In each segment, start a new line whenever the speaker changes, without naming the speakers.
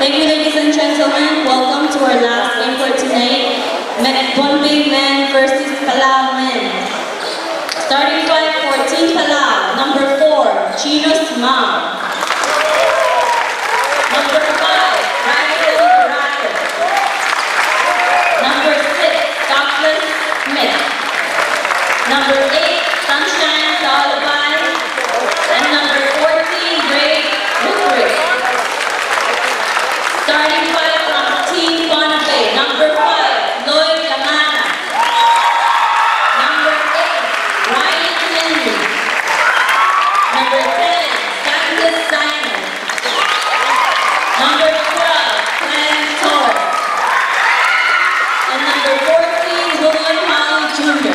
Thank you, ladies and gentlemen. Welcome to our last game for tonight. Bombay men versus Palau men. Starting five, 14 Palau. Number 4, Chino Small. Number 5, Ryan Racket. Number 6, Douglas Smith. Number 8, Sunshine Salabay. And number 14, Ray Woodrick. Starting five from Team Bombay. Number 5, Lloyd Lamana. Number 8, Ryan Henry. Number 10, Douglas Simon. Number 12, Glenn Torres. And number 14, William Holly Jr.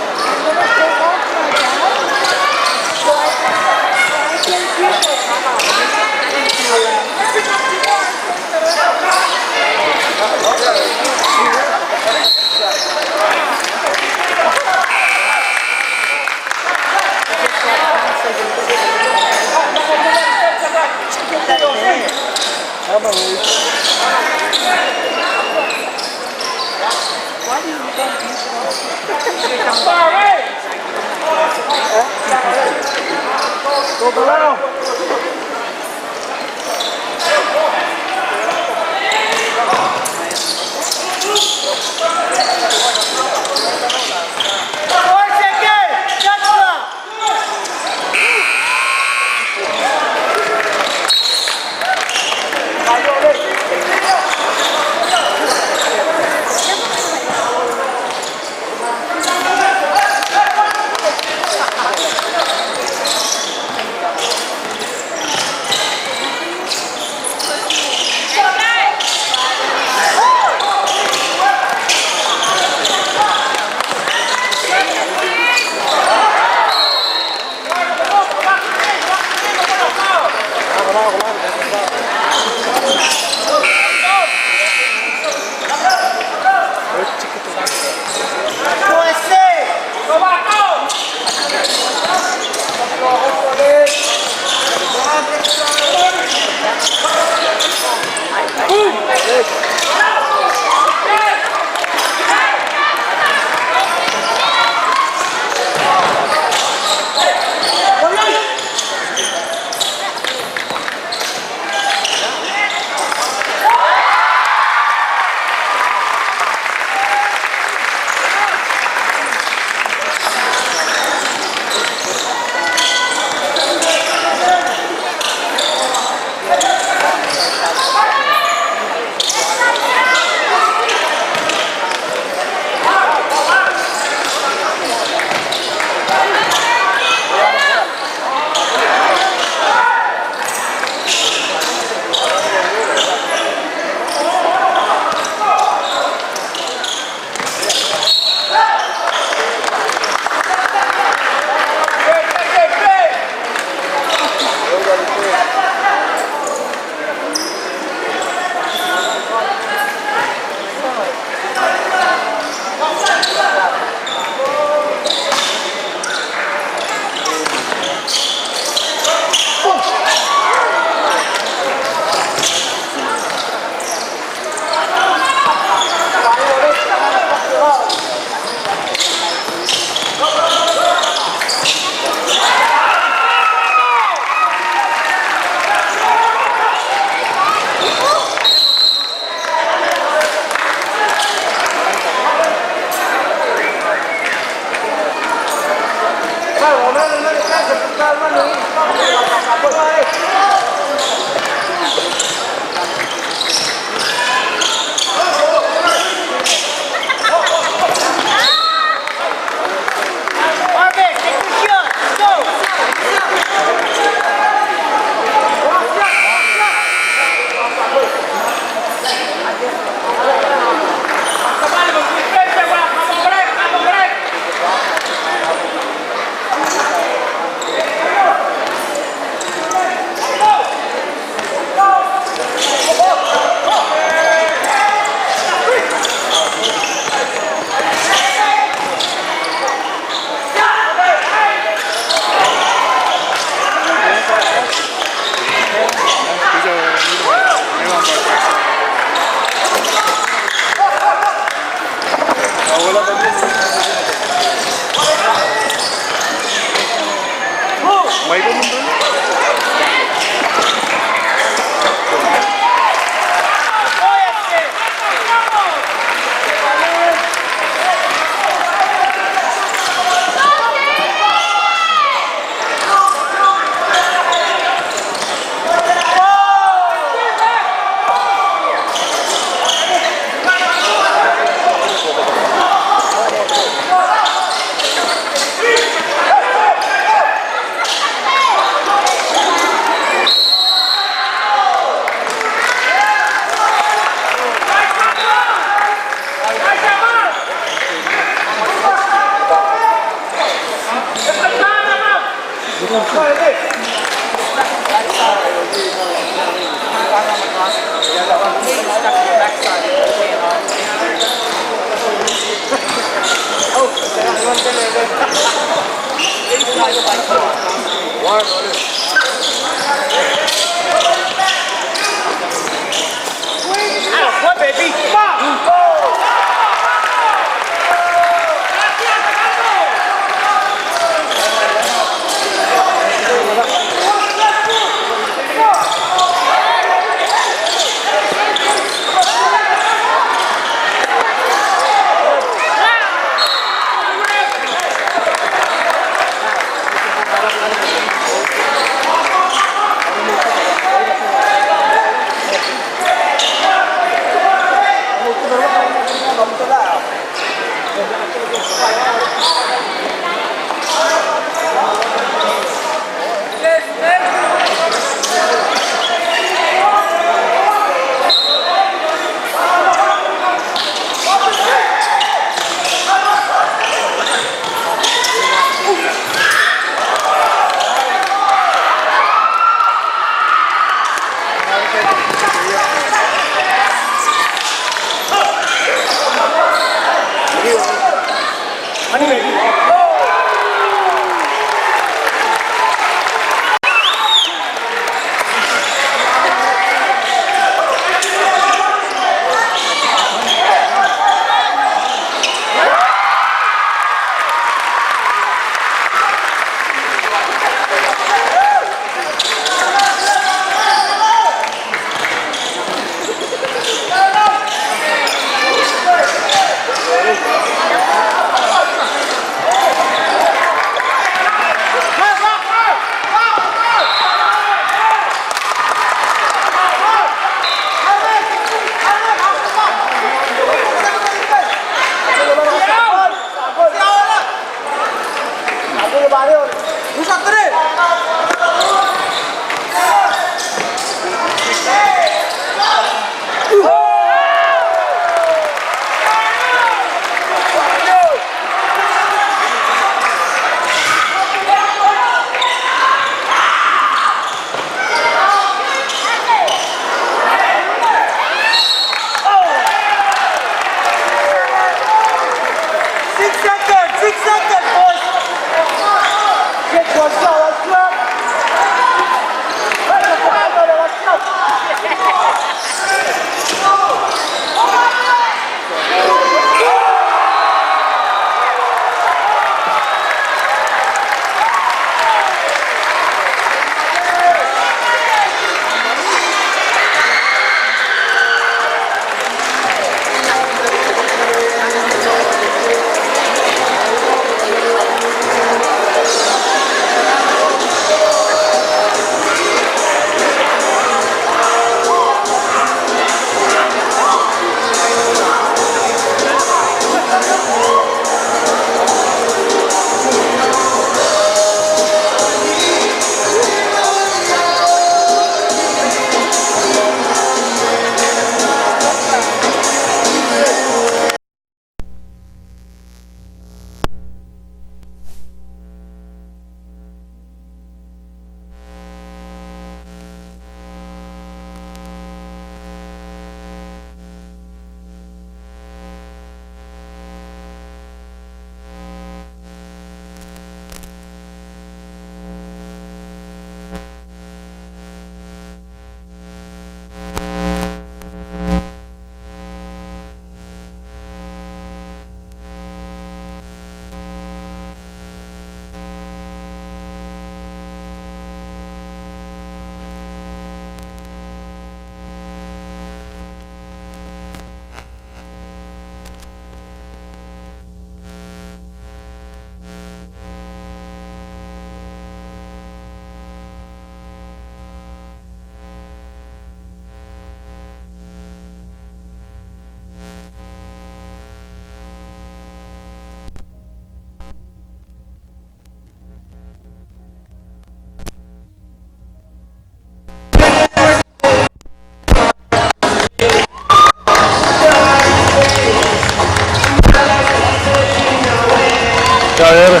Ya ver.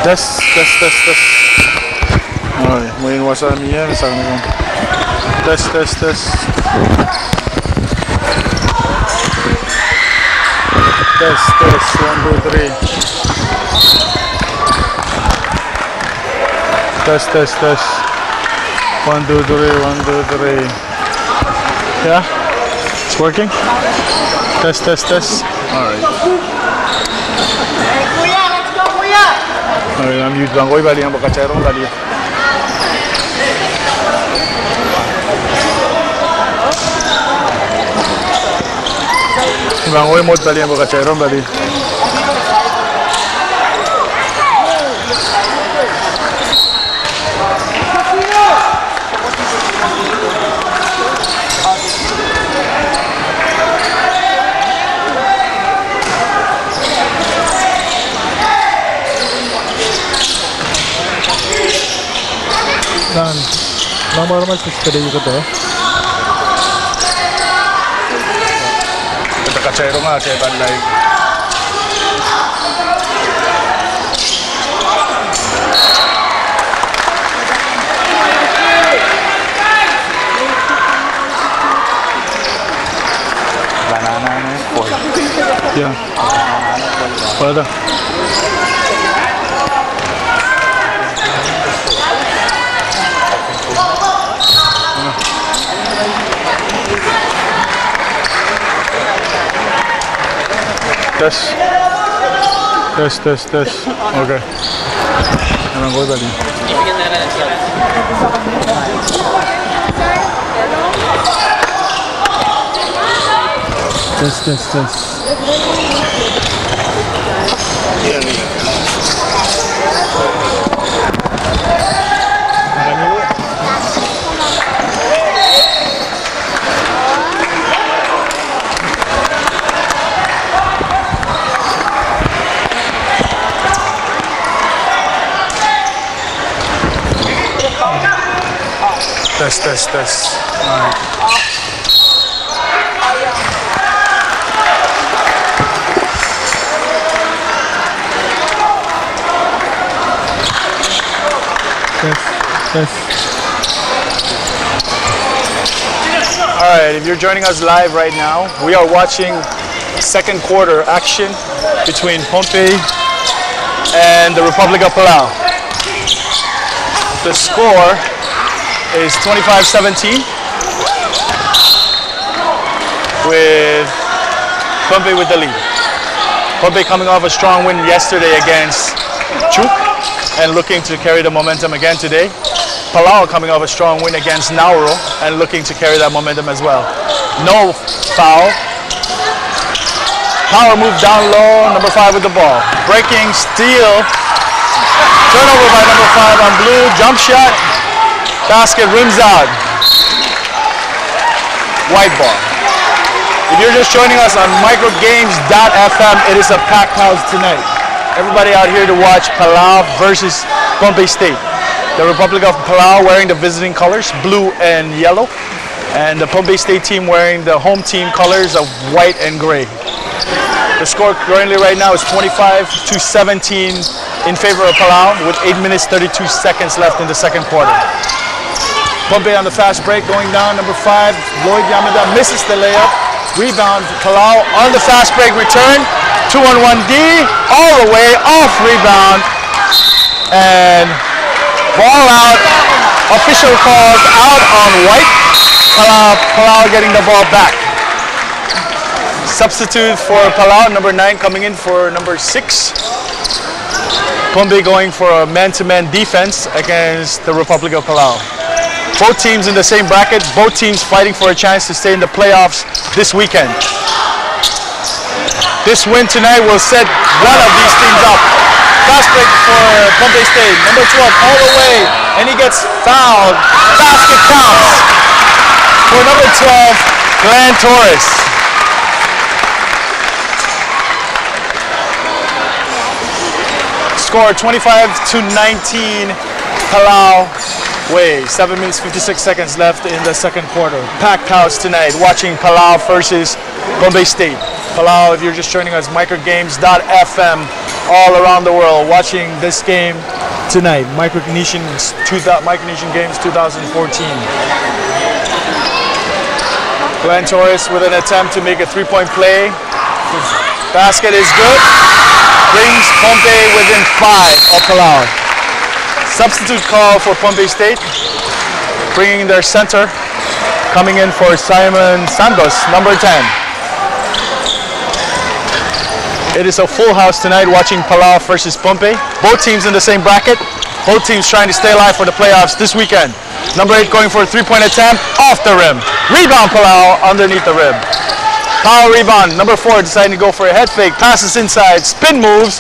Tes. Ay, muy iwasan niya sa kanila. Tes. Tes, 1, 2, 3. Tes. 1, 2, 3. Yeah? It's working? Test. Alright.
Kuya, let's go, kuya!
Alright, na-mute lang ko. Bali ang bakacherong bali. Ibang ko mode bali ang bakacherong bali.
Normal sekali gitu tuh.
Kita kacero nga, kaya live. Yeah. Further. Test. Okay. Anong ko dali? Test. Test. Alright.
Test.
Alright, if you're joining us live right now, we are watching second quarter action between Pohnpei and the Republic of Palau. The score is 25-17 with Pohnpei with the lead. Pohnpei coming off a strong win yesterday against Chuk and looking to carry the momentum again today. Palau coming off a strong win against Nauru and looking to carry that momentum as well. No foul. Power move down low, number 5 with the ball. Breaking, steal. Turnover by number 5 on blue. Jump shot. Basket rims out. White ball. If you're just joining us on microgames.fm, it is a packed house tonight. Everybody out here to watch Palau versus Pohnpei State. The Republic of Palau wearing the visiting colors, blue and yellow, and the Pohnpei State team wearing the home team colors of white and gray. The score currently right now is 25-17 in favor of Palau with 8 minutes 32 seconds left in the second quarter. Pohnpei on the fast break going down, number 5, Lloyd Yamada misses the layup. Rebound, Palau on the fast break return. 2-on-1D, all the way, off rebound. And ball out, official calls out on white. Palau getting the ball back. Substitute for Palau, number 9 coming in for number 6. Pohnpei going for a man-to-man defense against the Republic of Palau. Both teams in the same bracket, both teams fighting for a chance to stay in the playoffs this weekend. This win tonight will set one of these teams up. Fast break for Pohnpei State, number 12 all the way, and he gets fouled. Basket counts for number 12, Glenn Torres. Score 25-19, Palau way. 7 minutes 56 seconds left in the second quarter. Packed house tonight watching Palau versus Pohnpei State. Palau, if you're just joining us, microgames.fm all around the world watching this game tonight. Micronesian Games 2014. Glenn Torres with an attempt to make a three-point play. Basket is good. Brings Pohnpei within 5 of Palau. Substitute call for Pohnpei State. Bringing their center. Coming in for Simon Santos, number 10. It is a full house tonight watching Palau versus Pohnpei. Both teams in the same bracket. Both teams trying to stay alive for the playoffs this weekend. Number 8 going for a three-point attempt off the rim. Rebound Palau underneath the rim. Power rebound. Number 4 deciding to go for a head fake. Passes inside. Spin moves.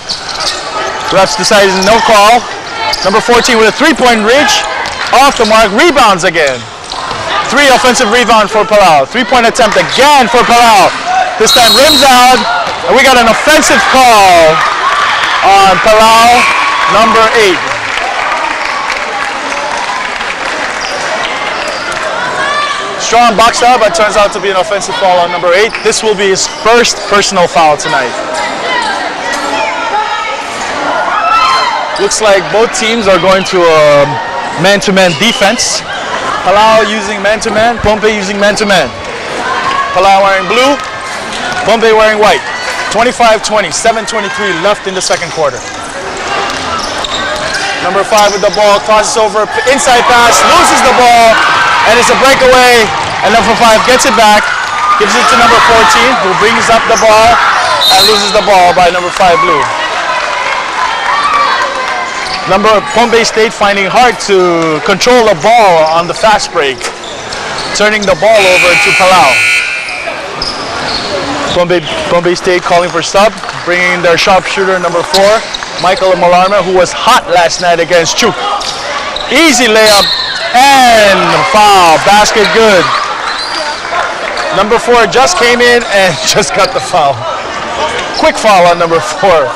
Refs decided no call. Number 14 with a three-point reach. Off the mark. Rebounds again. 3 offensive rebound for Palau. Three-point attempt again for Palau. This time rims out. And we got an offensive call on Palau, number 8. Strong boxed out, but turns out to be an offensive foul on number 8. This will be his first personal foul tonight. Looks like both teams are going to a man-to-man defense. Palau using man-to-man, Pohnpei using man-to-man. Palau wearing blue, Pohnpei wearing white. 25-20, 7:23 left in the second quarter. Number 5 with the ball, tosses over, inside pass, loses the ball, and it's a breakaway. And number 5 gets it back, gives it to number 14, who brings up the ball and loses the ball by number 5 Blue. Pompey State finding hard to control the ball on the fast break, turning the ball over to Palau. Pompey State calling for sub, bringing their sharpshooter number 4, Michael Malarma, who was hot last night against Chuk. Easy layup and foul, basket good. Number 4 just came in and just got the foul. Quick foul on number 4.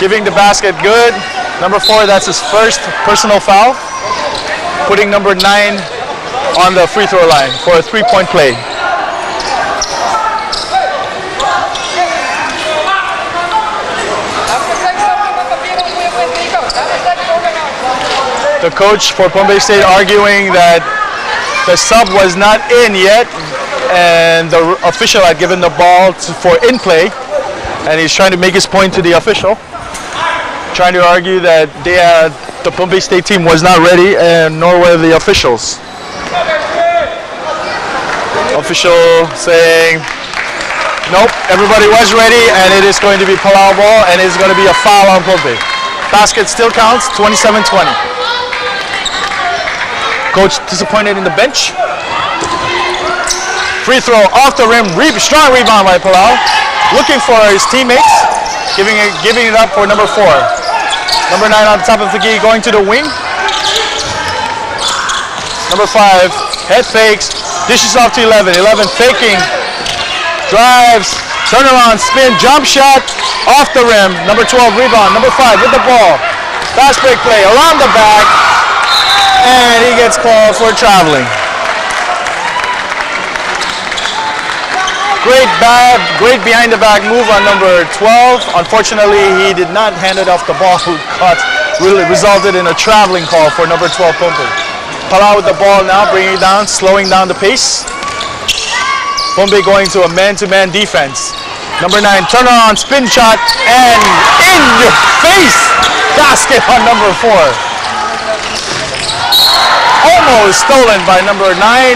Giving the basket good. Number 4, that's his first personal foul. Putting number 9 on the free throw line for a 3-point play. The coach for Pompey State arguing that the sub was not in yet and the official had given the ball for in play, and he's trying to make his point to the official, trying to argue that the Pompey State team was not ready and nor were the officials. Official saying, nope, everybody was ready and it is going to be Palau ball and it's going to be a foul on Pompey. Basket still counts, 27-20. Coach disappointed in the bench. Free throw off the rim, strong rebound by Palau. Looking for his teammates, giving it up for number 4. Number 9 on top of the key, going to the wing. Number 5, head fakes, dishes off to 11. 11 faking, drives, turnaround, spin, jump shot, off the rim. Number 12 rebound. Number 5 with the ball. Fast break play around the back. And he gets called for traveling. Great behind the back move on number 12. Unfortunately, he did not hand it off the ball, who really resulted in a traveling call for number 12 Pompey. Palau with the ball now, bringing it down, slowing down the pace. Pompey going to a man-to-man defense. Number 9, turnaround, spin shot, and in your face basket on number 4. Almost stolen by number 9.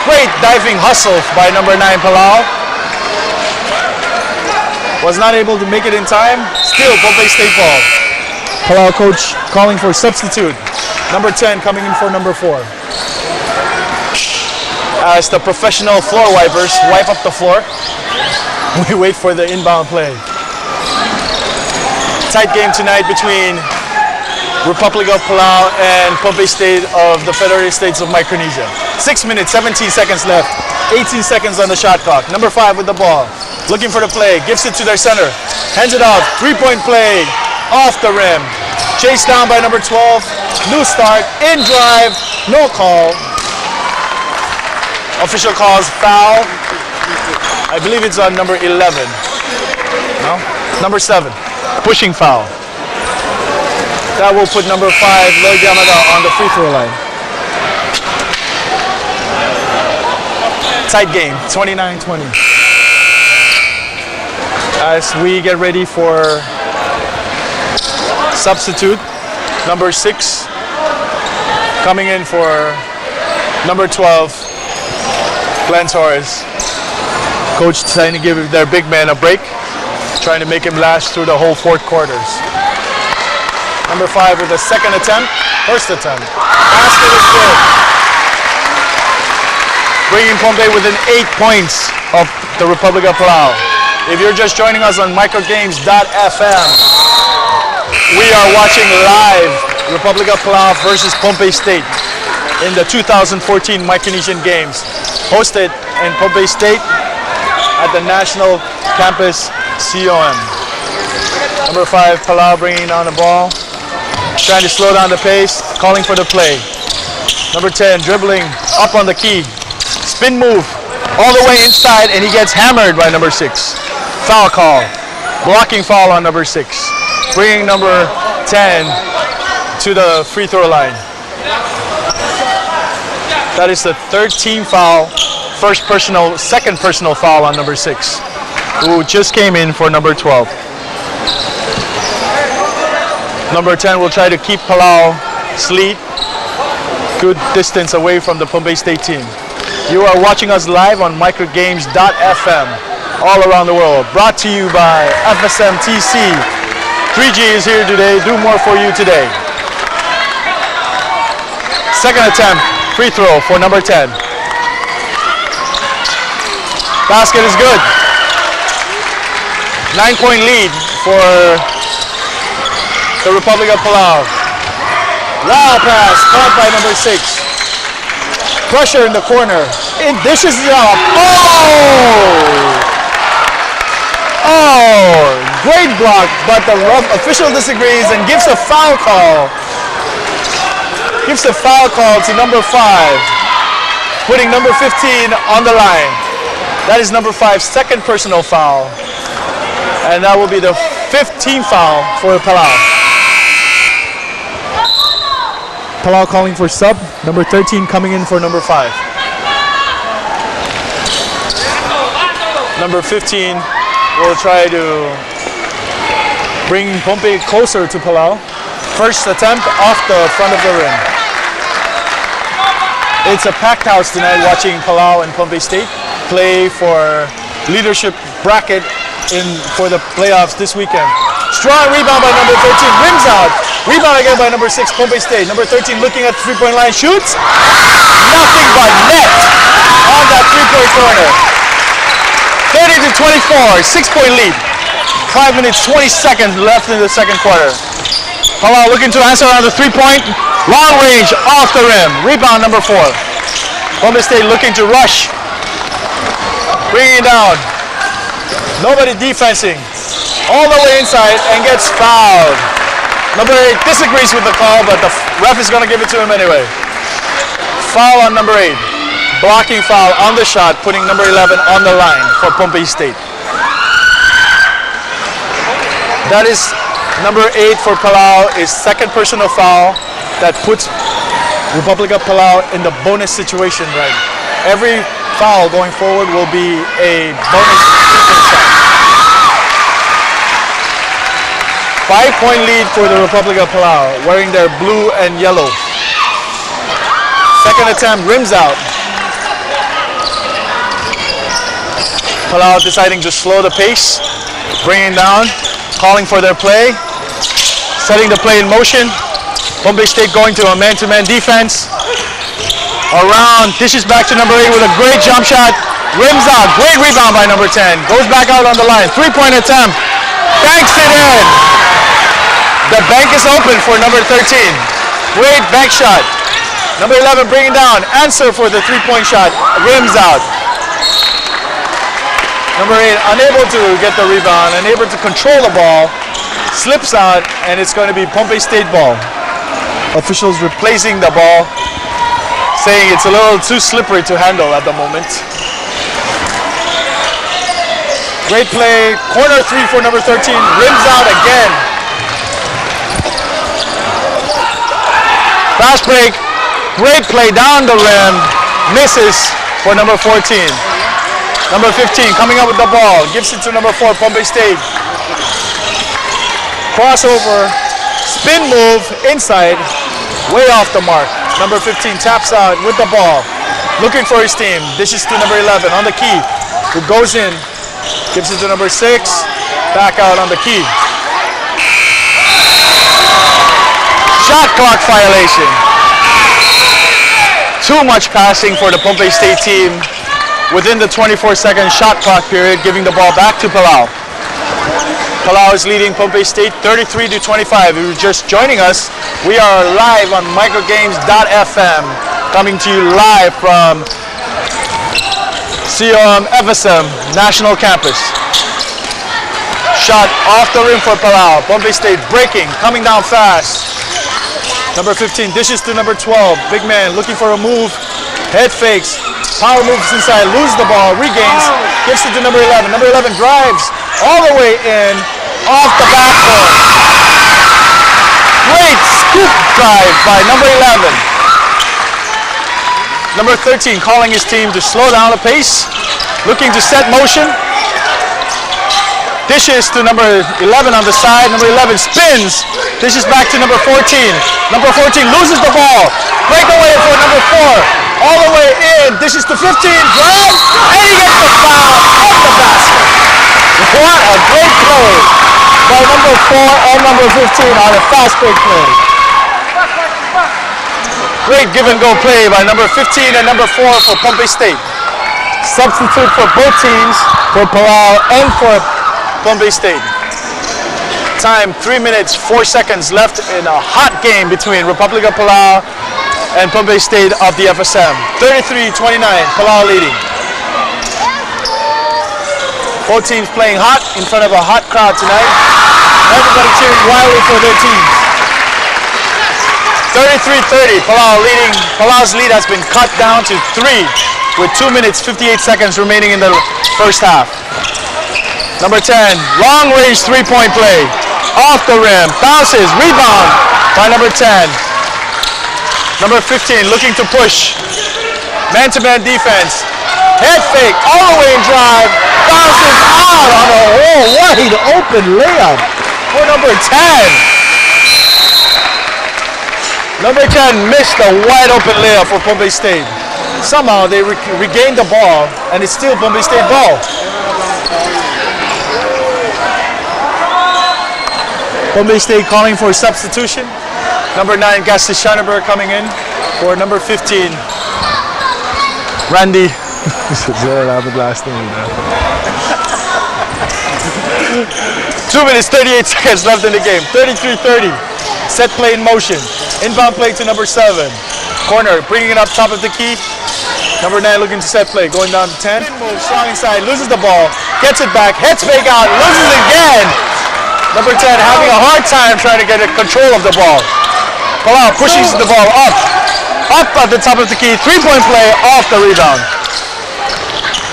Great diving hustle by number 9 Palau. Was not able to make it in time. Still Pompey State ball. Palau coach calling for substitute. Number 10 coming in for number 4. As the professional floor wipers wipe up the floor, we wait for the inbound play. Tight game tonight between Republic of Palau and Pompey State of the Federated States of Micronesia. 6 minutes, 17 seconds left. 18 seconds on the shot clock. Number 5 with the ball. Looking for the play. Gives it to their center. Hands it off. 3-point play. Off the rim. Chased down by number 12. New start. In drive. No call. Official calls foul. I believe it's on number 11. No? Number 7. Pushing foul. That will put number 5, Lloyd Yamada, on the free throw line. Tight game, 29-20. As we get ready for substitute, number 6 coming in for number 12, Glenn Torres. Coach trying to give their big man a break, trying to make him last through the whole 4 quarters. Number 5 with a second attempt, first attempt. Basket is good. Bringing Pompey within 8 points of the Republic of Palau. If you're just joining us on microgames.fm, we are watching live Republic of Palau versus Pompey State in the 2014 Micronesian Games, hosted in Pompey State at the National Campus COM. Number 5, Palau bringing on the ball. Trying to slow down the pace, calling for the play. Number 10, dribbling up on the key. Spin move all the way inside, and he gets hammered by number 6. Foul call. Blocking foul on number 6. Bringing number 10 to the free throw line. That is the 3rd team foul. Second personal foul on number 6. who just came in for number 12. Number 10 will try to keep Palau Sleet good distance away from the Pompey State team. You are watching us live on microgames.fm all around the world. Brought to you by FSM TC. 3G is here today. Do more for you today. Second attempt, free throw for number 10. Basket is good. 9-point lead for the Republic of Palau. Wow pass, caught by number 6. Pressure in the corner. It dishes it up. Oh! Great block, but the official disagrees and gives a foul call. Gives a foul call to number 5, putting number 15 on the line. That is number 5's second personal foul. And that will be the 15th foul for Palau.
Palau calling for sub. Number 13 coming in for number 5.
Number 15 will try to bring Pompey closer to Palau. First attempt off the front of the rim. It's a packed house tonight watching Palau and Pompey State play for leadership bracket for the playoffs this weekend. Strong rebound by number 13, rims out. Rebound again by number 6, Pompey State. Number 13 looking at the three-point line, shoots. Nothing but net on that three-point corner. 30-24, 6-point lead. 5 minutes, 20 seconds left in the second quarter. Palau looking to answer on the three-point. Long range, off the rim. Rebound number 4. Pompey State looking to rush. Bringing it down. Nobody defensing. All the way inside and gets fouled. Number 8 disagrees with the call, but the ref is going to give it to him anyway. Foul on number 8. Blocking foul on the shot, putting number 11 on the line for Pompey State. That is number 8 for Palau, is second personal foul that puts Republic of Palau in the bonus situation, right? Every foul going forward will be a bonus shot. 5-point lead for the Republic of Palau, wearing their blue and yellow. Second attempt, rims out. Palau deciding to slow the pace, bringing down, calling for their play, setting the play in motion. Pompey State going to a man-to-man defense. Around, dishes back to number 8 with a great jump shot. Rims out, great rebound by number 10. Goes back out on the line, 3-point attempt. Banks it in. The bank is open for number 13. Great bank shot. Number 11 bringing down. Answer for the 3-point shot. Rims out. Number 8 unable to get the rebound, unable to control the ball. Slips out, and it's going to be Pompey State ball. Officials replacing the ball, saying it's a little too slippery to handle at the moment. Great play. Corner 3 for number 13. Rims out again. Fast break, great play down the rim, misses for number 14. Number 15 coming up with the ball, gives it to number 4, Pompey State. Crossover, spin move, inside, way off the mark. Number 15 taps out with the ball, looking for his team. Dishes to number 11 on the key, who goes in, gives it to number 6, back out on the key. Shot clock violation. Too much passing for the Pompey State team within the 24-second shot clock period, giving the ball back to Palau. Palau is leading Pompey State 33-25. If you're just joining us, we are live on microgames.fm, coming to you live from COM FSM National Campus. Shot off the rim for Palau. Pompey State breaking, coming down fast. Number 15 dishes to number 12. Big man looking for a move. Head fakes. Power moves inside. Loses the ball. Regains. Gives it to number 11. Number 11 drives all the way in. Off the backboard. Great scoop drive by number 11. Number 13 calling his team to slow down the pace. Looking to set motion. Dishes to number 11 on the side. Number 11 spins. Dishes back to number 14. Number 14 loses the ball. Breakaway for number 4. All the way in. Dishes to 15. Drives. And he gets the foul off the basket. What a great play by number 4 and number 15 on a fast break play. Great give and go play by number 15 and number 4 for Pompey State. Substitute for both teams, for Palau and for Pompey State. Time 3 minutes 4 seconds left in a hot game between Republic of Palau and Pompey State of the FSM. 33-29, Palau leading. Both teams playing hot in front of a hot crowd tonight. Everybody cheering wildly for their teams. 33-30, Palau leading. Palau's lead has been cut down to 3 with 2 minutes 58 seconds remaining in the first half. Number 10, long range 3-point play. Off the rim, bounces, rebound by number 10. Number 15 looking to push. Man-to-man defense. Head fake, all the way in drive. Bounces out on a wide open layup for number 10. Number 10 missed a wide open layup for Pompey State. Somehow they regained the ball, and it's still Pompey State ball. Pompey State calling for substitution. Number 9, Gaston Schanneberg coming in for number 15, Randy. 2 minutes 38 seconds left in the game. 33-30. Set play in motion. Inbound play to number 7. Corner, bringing it up top of the key. Number 9 looking to set play, going down to 10. Move, strong inside, loses the ball, gets it back, heads fake out, loses it again. Number 10 having a hard time trying to get control of the ball. Palau pushes the ball up at the top of the key. 3-point play off the rebound.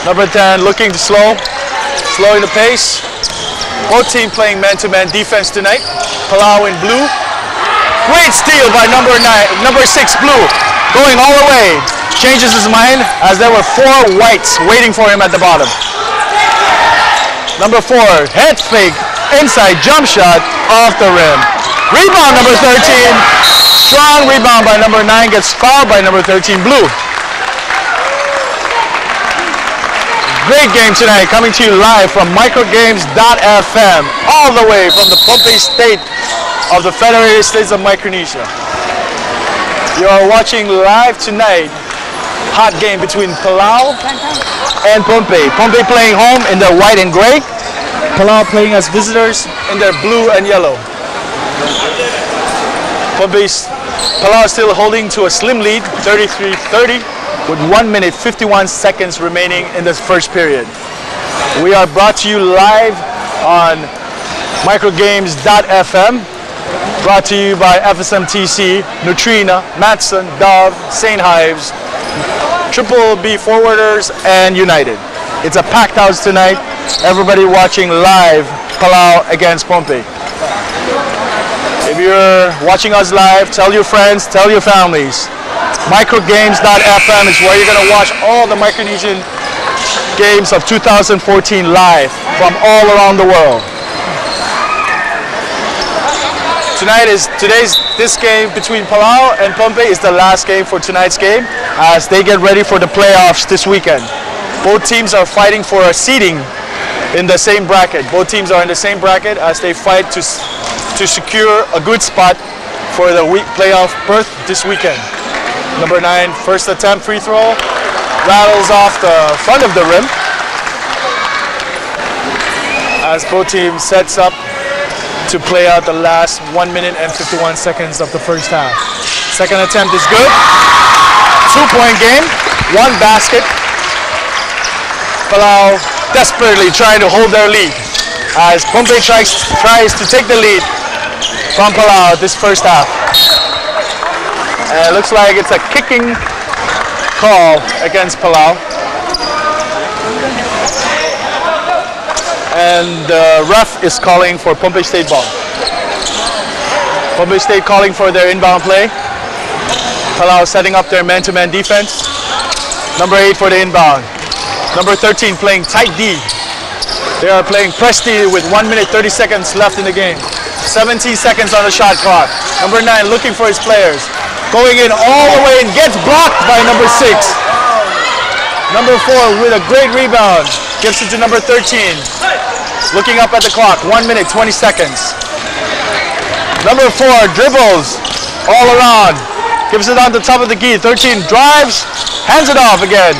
Number 10 looking to slowing the pace. Both teams playing man-to-man defense tonight. Palau in blue. Great steal by number 6 blue, going all the way. Changes his mind as there were 4 whites waiting for him at the bottom. Number 4, head fake, inside jump shot off the rim. Rebound number 13. Strong rebound by number 9, gets fouled by number 13 blue. Great game tonight, coming to you live from microgames.fm, all the way from the Pompey State of the Federated States of Micronesia. You are watching live tonight, hot game between Palau and Pompey. Pompey playing home in their white and gray. Palau playing as visitors in their blue and yellow. Palau still holding to a slim lead, 33-30, with 1 minute 51 seconds remaining in this first period. We are brought to you live on microgames.fm, brought to you by FSMTC, Neutrina, Matson, Dove, St. Hives, Triple B Forwarders, and United. It's a packed house tonight. Everybody watching live Palau against Pompey. If you're watching us live, tell your friends, tell your families. Microgames.fm is where you're going to watch all the Micronesian games of 2014 live from all around the world. This game between Palau and Pompey is the last game for tonight's game as they get ready for the playoffs this weekend. Both teams are fighting for a seeding in the same bracket. Both teams are in the same bracket as they fight to secure a good spot for the playoff berth this weekend. Number 9, first attempt free throw, rattles off the front of the rim as both teams sets up to play out the last 1 minute and 51 seconds of the first half. Second attempt is good. 2-point game, 1 basket. Palau desperately trying to hold their lead as Pompey tries to take the lead from Palau this first half. And it looks like it's a kicking call against Palau. And the ref is calling for Pompey State ball. Pompey State calling for their inbound play. Palau setting up their man-to-man defense. Number 8 for the inbound. Number 13 playing tight D. They are playing Presti with 1 minute 30 seconds left in the game. 17 seconds on the shot clock. Number 9 looking for his players. Going in all the way and gets blocked by number 6. Number 4 with a great rebound. Gives it to number 13. Looking up at the clock. 1 minute 20 seconds. Number 4 dribbles all around. Gives it on the top of the key. 13 drives. Hands it off again.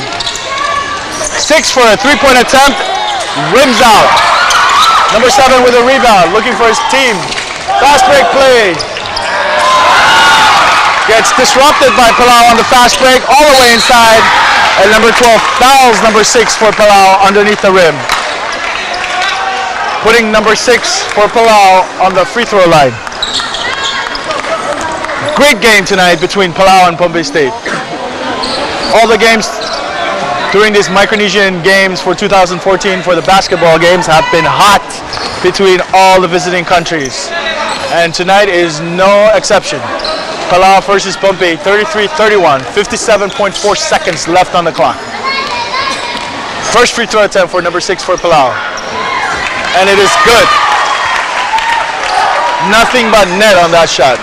6 for a three-point attempt. Rims out. Number 7 with a rebound. Looking for his team. Fast break play. Gets disrupted by Palau on the fast break. All the way inside. And number 12 fouls number 6 for Palau underneath the rim. Putting number 6 for Palau on the free throw line. Great game tonight between Palau and Pompey State. All the games during these Micronesian games for 2014 for the basketball games have been hot between all the visiting countries. And tonight is no exception. Palau versus Pompey, 33-31, 57.4 seconds left on the clock. First free throw attempt for number 6 for Palau. And it is good. Nothing but net on that shot.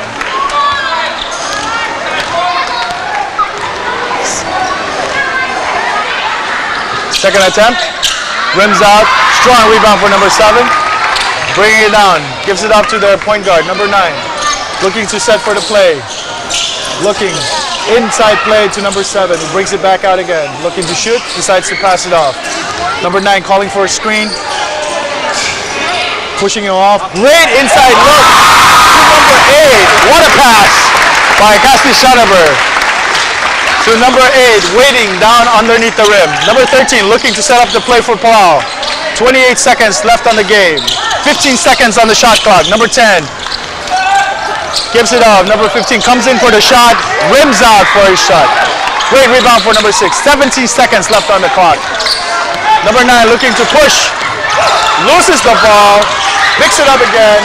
Second attempt, rims out, strong rebound for number 7. Bringing it down, gives it up to the point guard, number 9. Looking to set for the play. Looking inside play to number 7, who brings it back out again. Looking to shoot, decides to pass it off. Number 9 calling for a screen. Pushing it off, great inside look to number 8. What a pass by Kasti Shanaber. To number 8, waiting down underneath the rim. Number 13 looking to set up the play for Palau. 28 seconds left on the game. 15 seconds on the shot clock. Number 10 gives it off. Number 15 comes in for the shot, rims out for his shot. Great rebound for number 6. 17 seconds left on the clock. Number 9 looking to push. Loses the ball. Picks it up again.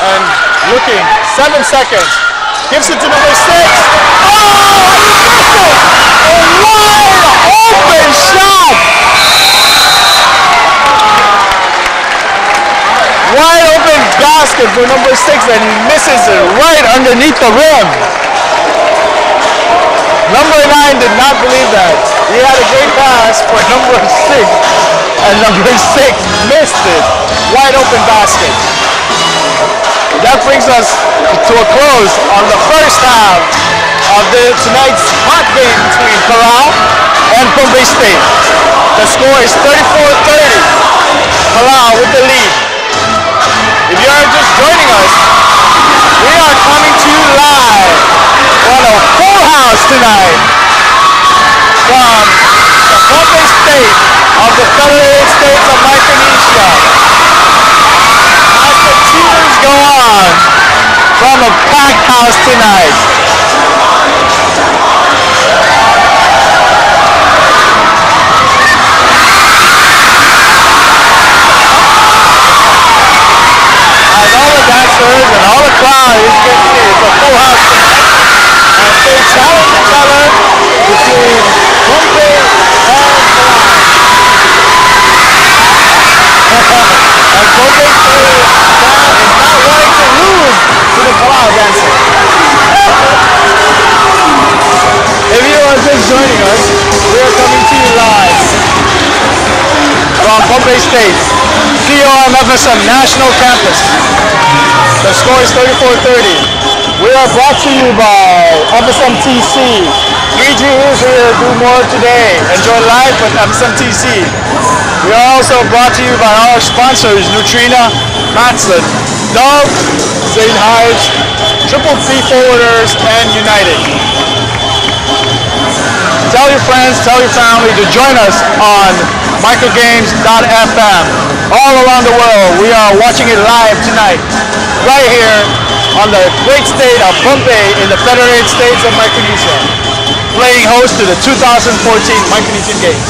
And looking. 7 seconds. Gives it to number 6. Oh! A wide open shot! Wide open basket for number 6 and he misses it right underneath the rim. Number 9 did not believe that. He had a great pass for number 6 and number 6 missed it. Wide open basket. That brings us to a close on the first half of tonight's hot game between Palau and Pompey State. The score is 34-30. Palau with the lead. If you are just joining us, we are coming to you live on a full house tonight from the Pompey State of the Federated States of Micronesia. As the cheers go on from a packed house tonight. As all the dancers and all the crowd is getting in, it's a full house tonight. As they challenge each other between Pompey and Palau. And Pompey State is not wanting to lose to the Palau dancer. If you are just joining us, we are coming to you live from Pompey State, COM-FSM National Campus. The score is 34-30. We are brought to you by FSMTC. EG is here, do more today. Enjoy life with FSMTC. We are also brought to you by our sponsors, Nutrina, Matson, Dove, St. Hives, Triple P Forwarders, and United. Tell your friends, tell your family to join us on microgames.fm. All around the world, we are watching it live tonight, right here on the great state of Pompey in the Federated States of Micronesia, playing host to the 2014 Micronesian Games.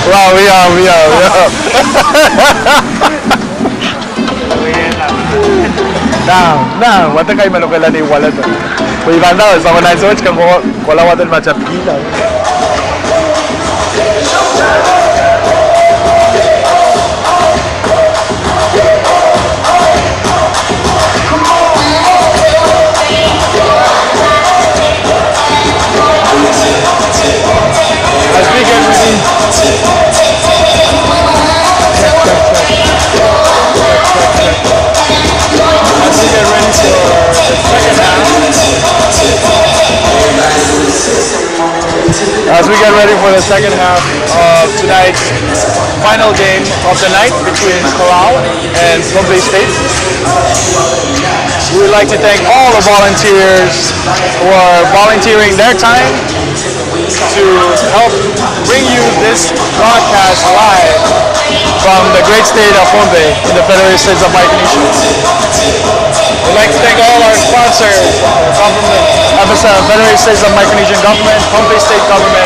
Wow, we are. Nah, wata kay manukala ni walad. Kung iban daw, sa mga naisoch, kung wala watan machapila. As we get ready for the second half. As we get ready for the second half of tonight's final game of the night between Palau and Pompey State, we would like to thank all the volunteers who are volunteering their time to help bring you this broadcast live from the great state of Pompey in the Federated States of Micronesia. We'd like to thank all our sponsors, government, FSM, Federated States of Micronesian Government, Pompey State Government,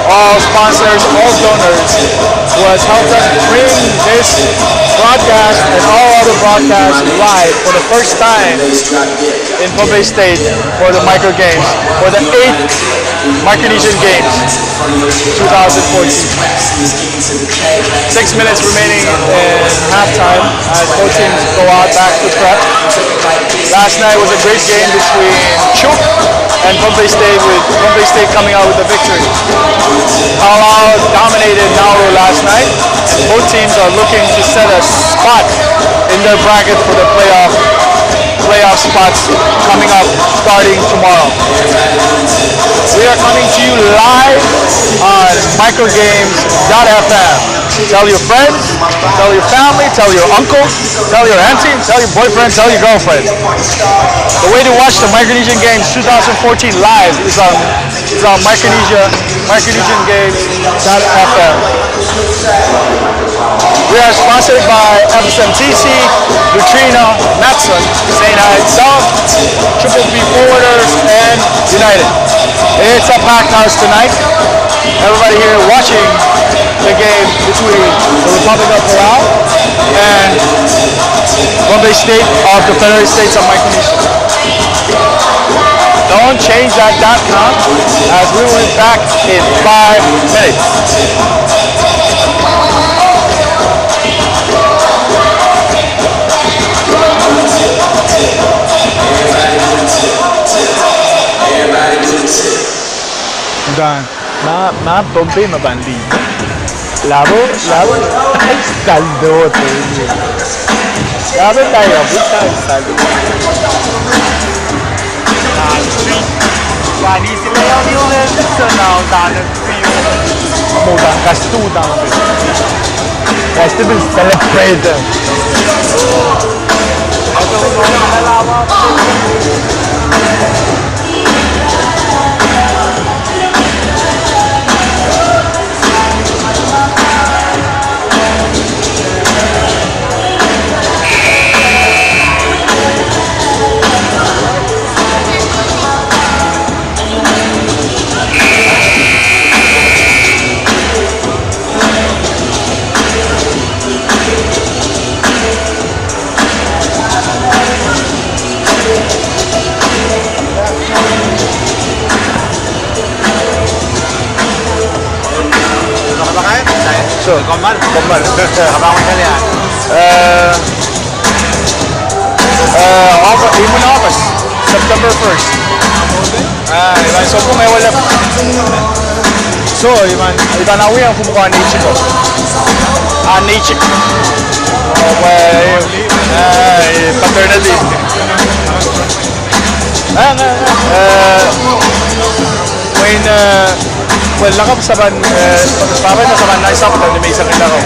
all sponsors, all donors who has helped us bring this broadcast and all other broadcasts live for the first time in Pompey State for the Micro Games, for the 8th Micronesian Games 2014. 6 minutes remaining in halftime as both teams go out back to prep. Last night was a great game between Chuk and Pompey State, with Pompey State coming out with the victory. Palau dominated Nauru last night, and both teams are looking to set a spot in their bracket for the playoff spots coming up starting tomorrow. We are coming to you live on microgames.fm. Tell your friends, tell your family, tell your uncle, tell your auntie, tell your boyfriend, tell your girlfriend. The way to watch the Micronesian Games 2014 live is on micronesiangames.fm. We are sponsored by FSMTC, Neutrino, Matson, St. Ides Dog, Triple B Forwarders, and United. It's a packed house tonight. Everybody here watching the game between the Republic of Palau and Pompey State of the Federated States of Micronesia. Don't change that .com as we will be back in 5 minutes. Ma Pompey mabandi. Labo, ay saldote. Labo tayo, buta saldo. Wani sila yung sa naudanan mudang kastudang. Festival celebrated. Komal. Abang ko yan. Even August, September 1st. Iban so kung may wala. So, iban na uwi ang kumukuha ni Ichiko. Ni Ichiko. Paternity. When lakap saban papan na saban na isang na may isang lakaw.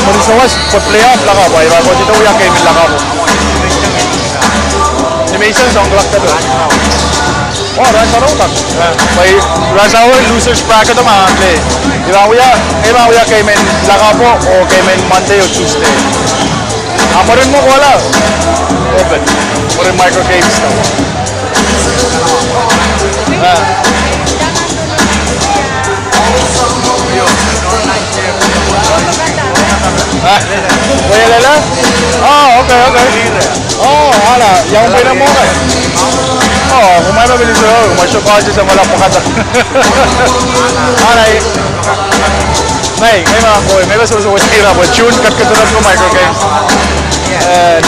Muli sa was for playoff lakaw ay bago dito uyak kay min lakaw. Ni may isang song lakta do. Rasa utak. May rasa losers bracket to mahal. Diba uyak kay min lakaw po o kay min Monday o Tuesday. Amo rin mo wala. Open. For micro games na. Kuya Lela? Oh, okay, okay. Oh, hala. Yang pinamukay. Oh, kumain mabilis yun. Kumasyo ko sa wala pukata. Hala, May mga koy. May basta sa wasira po. Tune, kat-katunan ko micro games.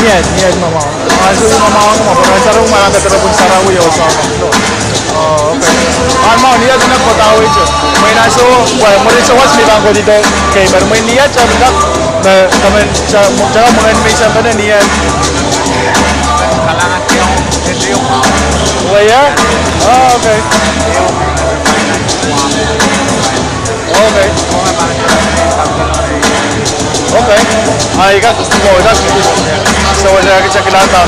Niyan, mama. Aso yung mama ko, pero sarong marami terapon sarang uyo sa ako. Oh, okay. Mo, niya din ako tawid yun. May naso, mo rin sa was, may bangko dito. Okay, pero may niya, sabi na, naman, tsaka mga may sabi na niya. Waya? Oh, okay. Okay. Okay. Ikat mo, so wala ka sa kilata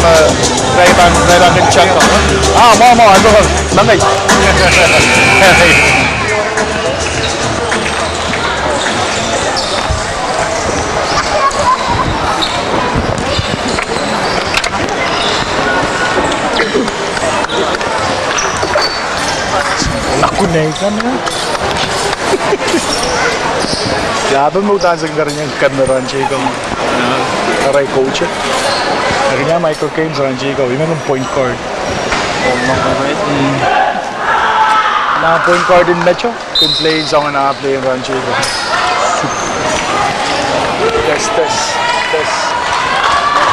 rayban check. Mo, ano ko? Nangay. Naku na ikan na. Grabe mo tansag na rin yung kameran siya kung karay coach. Kaya micro games ran siya ikaw. Yung point guard. Na point guard din medyo. Can play sa mga na-play yung ran siya ikaw. Test.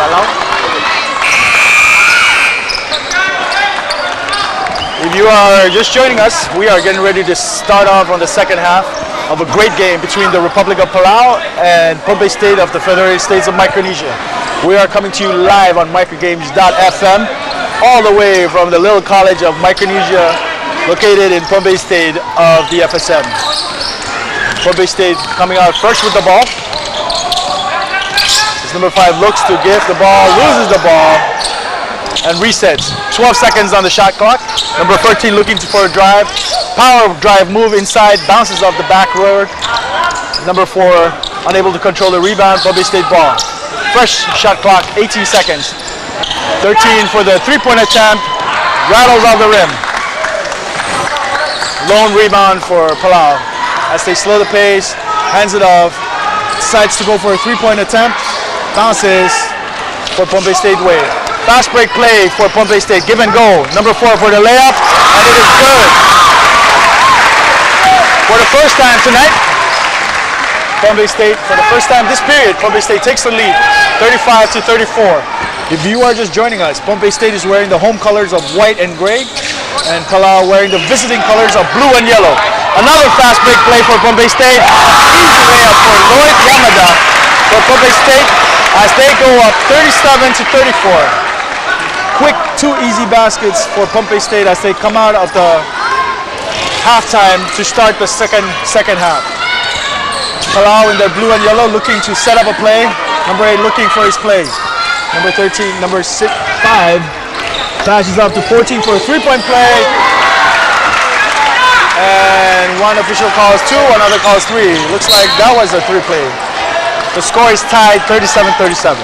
Talaw.
If you are just joining us, we are getting ready to start off on the second half of a great game between the Republic of Palau and Pohnpei State of the Federated States of Micronesia. We are coming to you live on microgames.fm, all the way from the little college of Micronesia located in Pohnpei State of the FSM. Pohnpei State coming out first with the ball. As number 5 looks to give the ball, loses the ball, and resets. 12 seconds on the shot clock. Number 13 looking for a drive. Power drive move inside, bounces off the back road. Number 4 unable to control the rebound. Pohnpei State ball. Fresh shot clock, 18 seconds. 13 for the three-point attempt. Rattles off the rim. Lone rebound for Palau. As they slow the pace, hands it off. Decides to go for a three-point attempt. Bounces for Pohnpei State way. Fast break play for Pohnpei State. Give and go. Number 4 for the layup. And it is good. For the first time tonight, Pohnpei State, for the first time this period, Pohnpei State takes the lead. 35-34.
If you are just joining us, Pohnpei State is wearing the home colors of white and gray, and Palau wearing the visiting colors of blue and yellow.
Another fast break play for Pohnpei State. Easy layup for Lloyd Yamada for Pohnpei State as they go up 37-34.
Quick 2 easy baskets for Pohnpei State as they come out of the halftime to start the second half. Palau in their blue and yellow looking to set up a play. Number 8 looking for his play. Number 13, number 5 passes up to 14 for a three-point play.
And one official calls 2, another calls 3. Looks like that was a 3 play. The score is tied 37-37.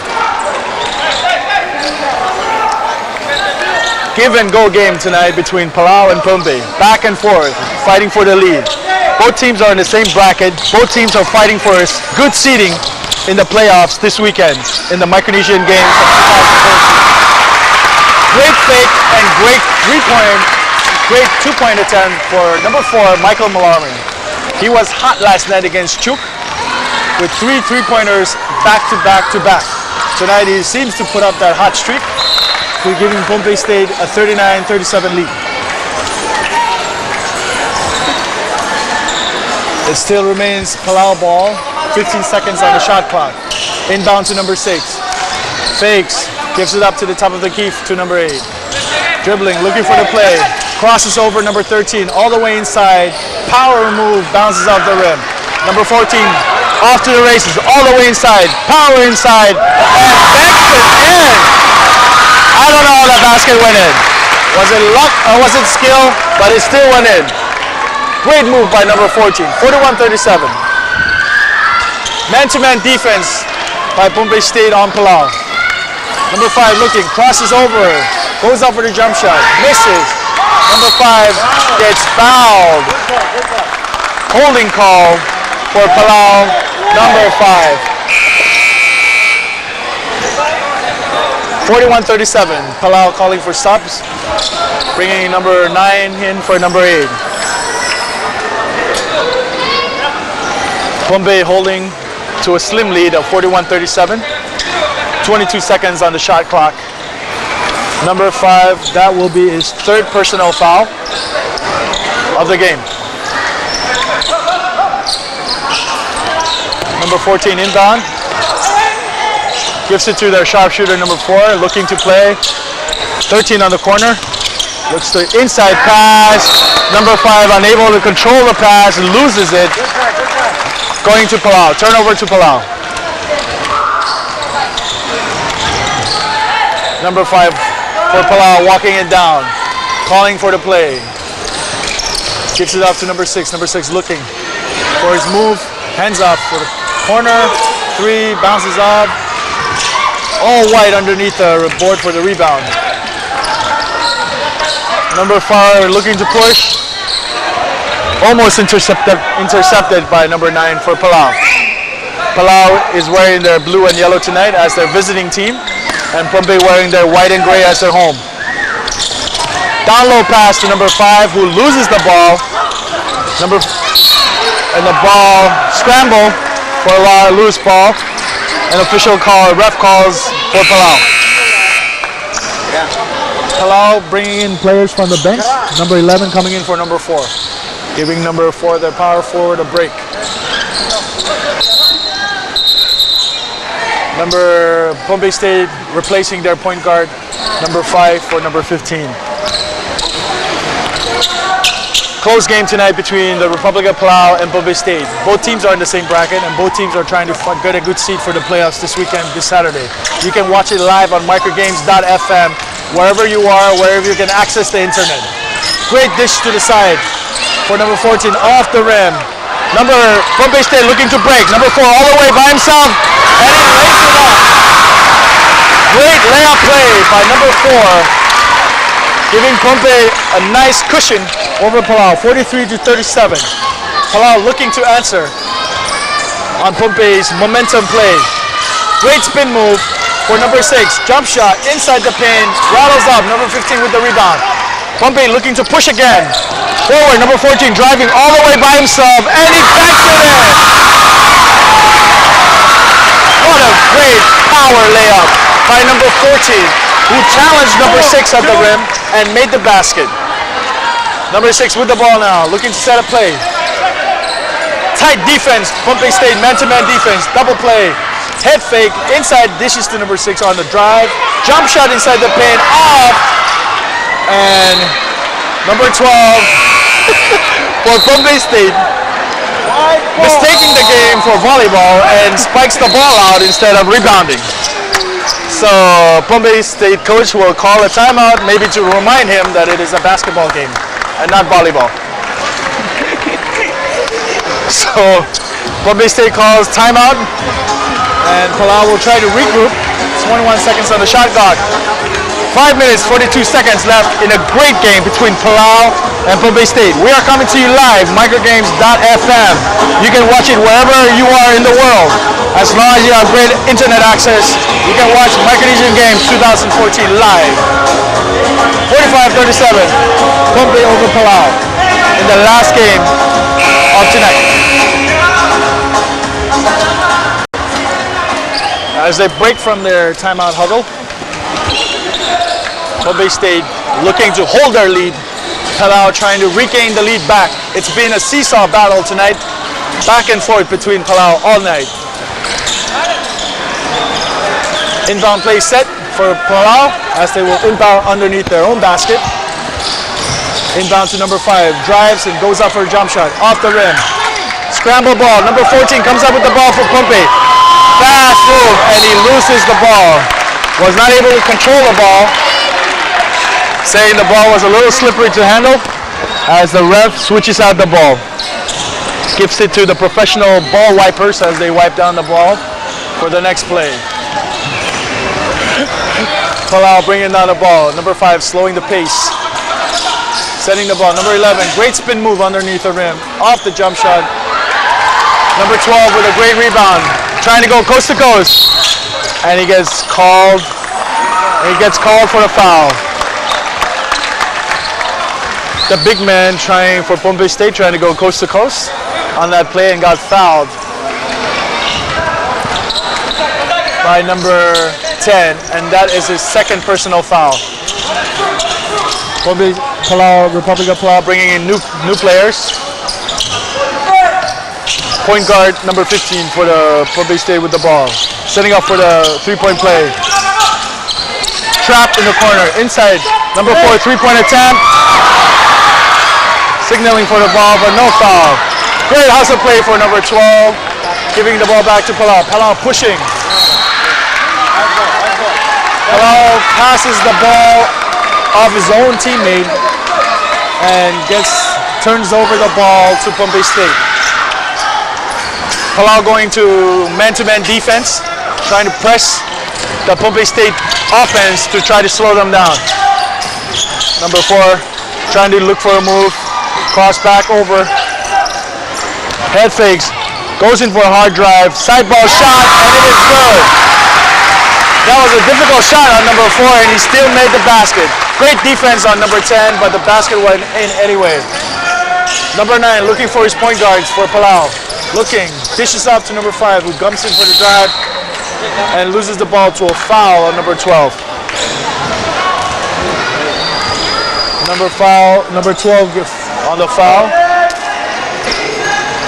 Give and go game tonight between Palau and Pohnpei. Back and forth, fighting for the lead. Both teams are in the same bracket. Both teams are fighting for good seeding in the playoffs this weekend in the Micronesian Games of 2014. Great fake and great great two-point attempt for number 4, Michael Malari. He was hot last night against Chuk with 3 three-pointers back to back. Tonight he seems to put up that hot streak. We're giving Pohnpei State a 39-37 lead. It still remains Palau ball. 15 seconds on the shot clock. Inbound to number 6. Fakes. Gives it up to the top of the key to number 8. Dribbling, looking for the play. Crosses over number 13, all the way inside. Power move, bounces off the rim. Number 14, off to the races, all the way inside. Power inside, and banks it in. I don't know how that basket went in. Was it luck or was it skill? But it still went in. Great move by number 14, 41-37. Man-to-man defense by Pohnpei State on Palau. Number 5 looking, crosses over, goes up for the jump shot, misses. Number 5 gets fouled. Holding call for Palau, number 5.
41-37. Palau calling for stops. Bringing number 9 in for number 8. Pompey holding to a slim lead of 41-37. 22 seconds on the shot clock. Number 5, that will be his third personal foul of the game. Number 14 inbound. Gives it to their sharpshooter number 4, looking to play. 13 on the corner. Looks to inside pass. Number 5 unable to control the pass, loses it. Going to Palau. Turnover to Palau. Number 5 for Palau, walking it down. Calling for the play. Gives it off to number 6. Number 6 looking for his move. Hands up for the corner. 3, bounces up. All white underneath the board for the rebound. Number 5 looking to push. Almost intercepted by number 9 for Palau. Palau is wearing their blue and yellow tonight as their visiting team, and Pompey wearing their white and gray as their home. Down low pass to number 5, who loses the ball. And the ball scramble for a loose ball. An official call, ref calls for Palau. Palau bringing in players from the bench. Number 11 coming in for number 4. Giving number 4, their power forward, a break. Number Pompey State replacing their point guard, number 5 for number 15. Close game tonight between the Republic of Palau and Pompey State. Both teams are in the same bracket, and both teams are trying to get a good seat for the playoffs this weekend, this Saturday. You can watch it live on microgames.fm, wherever you are, wherever you can access the internet. Great dish to the side for number 14, off the rim. Pompey State looking to break. Number 4 all the way by himself, and he lays it up. Great layup play by number 4, giving Pompey a nice cushion over Palau, 43-37. Palau looking to answer on Pompey's momentum play. Great spin move for number 6. Jump shot inside the paint, rattles up. Number 15 with the rebound. Pompey looking to push again. Forward, number 14 driving all the way by himself, and he banks it in. What a great power layup by number 14, who challenged number 6 at the rim and made the basket. Number 6 with the ball now, looking to set a play. Tight defense, Pompey State man-to-man defense, double play. Head fake, inside dishes to number 6 on the drive. Jump shot inside the paint, off. And number 12 for Pompey State, mistaking the game for volleyball and spikes the ball out instead of rebounding. So Pompey State coach will call a timeout, maybe to remind him that it is a basketball game and not volleyball. So Pompey State calls timeout, and Palau will try to regroup. 21 seconds on the shot clock. 5 minutes, 42 seconds left in a great game between Palau and Pompey State. We are coming to you live, microgames.fm. You can watch it wherever you are in the world. As long as you have great internet access, you can watch Micronesian Games 2014 live. 45-37, Pompey over Palau in the last game of tonight. As they break from their timeout huddle, Pompey State looking to hold their lead. Palau trying to regain the lead back. It's been a seesaw battle tonight, back and forth between Palau all night. Inbound play set for Palau as they will inbound underneath their own basket. Inbound to number 5, drives and goes up for a jump shot, off the rim. Scramble ball, number 14 comes up with the ball for Pompey. Fast move, and he loses the ball. Was not able to control the ball, saying the ball was a little slippery to handle as the ref switches out the ball. Gives it to the professional ball wipers as they wipe down the ball for the next play. Palau bringing down the ball. Number 5 slowing the pace. Setting the ball. Number 11, great spin move underneath the rim. Off the jump shot. Number 12 with a great rebound. Trying to go coast to coast. And he gets called
He gets called for a foul. The big man trying for Pompey State, trying to go coast to coast on that play and got fouled by number 10, and that is his second personal foul. Pompey Palau, Republic of Palau bringing in new players. Point guard number 15 for the Pompey State with the ball. Setting up for the three-point play. Trapped in the corner, inside, number 4, three-point attempt. Signaling for the ball, but no foul. Great hustle play for number 12, giving the ball back to Palau. Palau pushing. Palau passes the ball off his own teammate and turns over the ball to Pompey State. Palau going to man-to-man defense, trying to press the Pompey State offense to try to slow them down. Number 4 trying to look for a move. Cross back over. Head fakes. Goes in for a hard drive. Side ball shot, and it is good. That was a difficult shot on number 4, and he still made the basket. Great defense on number 10, but the basket went in anyway. Number 9 looking for his point guards for Palau. Looking. Dishes up to number 5, who comes in for the drive and loses the ball to a foul on number 12. Number 12 on the foul,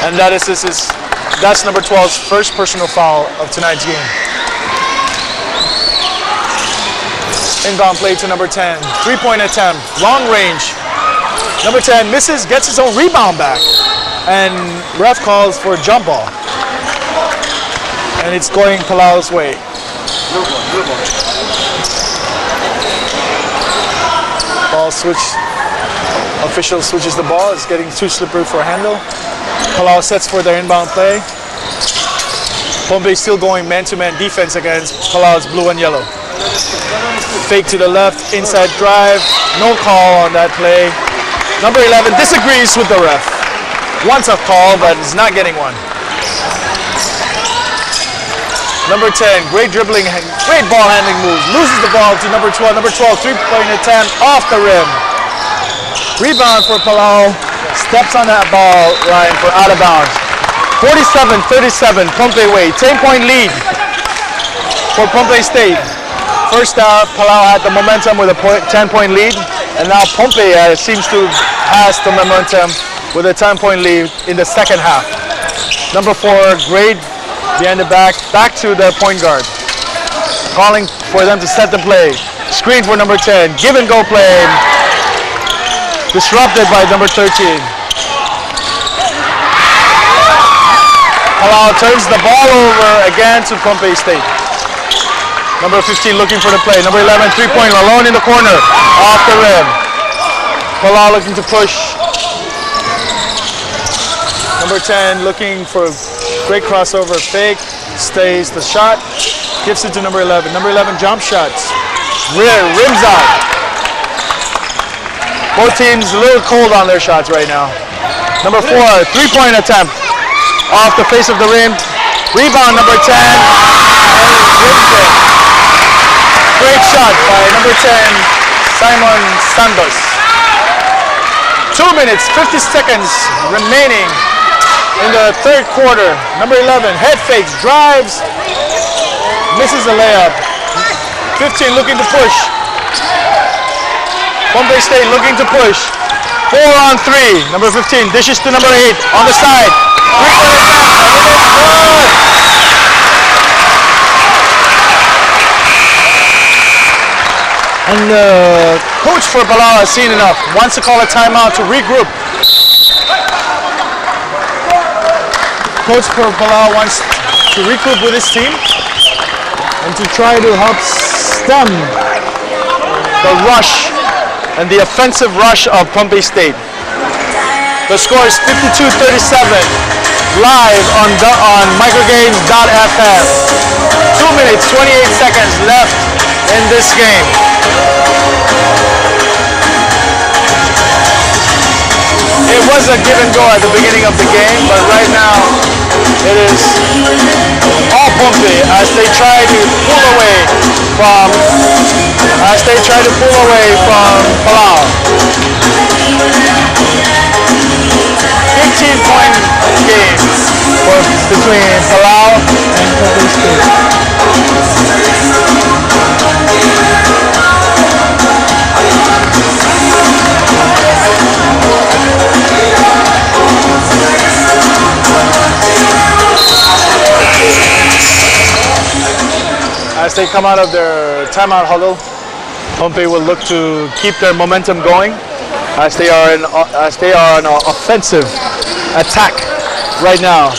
and that's number 12's first personal foul of tonight's game. Inbound play to number 10, three-point attempt, long range. Number 10 misses, gets his own rebound back, and ref calls for a jump ball, and it's going Palau's way. Ball switch. Official switches the ball. It's getting too slippery for a handle. Palau sets for their inbound play. Pompey still going man-to-man defense against Palau's blue and yellow. Fake to the left, inside drive. No call on that play. Number 11 disagrees with the ref. Wants a call, but is not getting one. Number 10, great dribbling, great ball handling moves. Loses the ball to number 12. Number 12, three-point attempt off the rim. Rebound for Palau. Steps on that ball line for out of bounds. 47-37, Pompey way. 10-point lead for Pompey State. First half, Palau had the momentum with a 10-point lead, and now Pompey seems to has the momentum with a 10-point lead in the second half. Number 4, great behind the back to the point guard. Calling for them to set the play. Screen for number 10. Give and go play. Disrupted by number 13. Palau turns the ball over again to Pompey State. Number 15 looking for the play. Number 11, three-point alone in the corner. Off the rim. Palau looking to push. Number 10 looking for a great crossover fake. Stays the shot. Gives it to number 11. Number 11 jump shots. Rims out. Both teams a little cold on their shots right now. Number 4, three-point attempt. Off the face of the rim. Rebound number 10. Great shot by number 10, Simon Santos. 2 minutes, 50 seconds remaining in the third quarter. Number 11, head fakes, drives, misses a layup. 15 looking to push. Pompey State looking to push. 4 on 3. Number 15 dishes to number 8 on the side. And the coach for Palau has seen enough. Wants to call a timeout to regroup. Coach for Palau wants to regroup with his team and to try to help stem the rush and the offensive rush of Pompey State. The score is 52-37, live on microgames.fm. 2 minutes, 28 seconds left in this game. It was a give and go at the beginning of the game, but right now it is all Pompey as they try to pull away from as they try to pull away from Palau. 15-point game between Palau and Pompey State. As they come out of their timeout huddle, Pompey will look to keep their momentum going as they are on an offensive attack right now.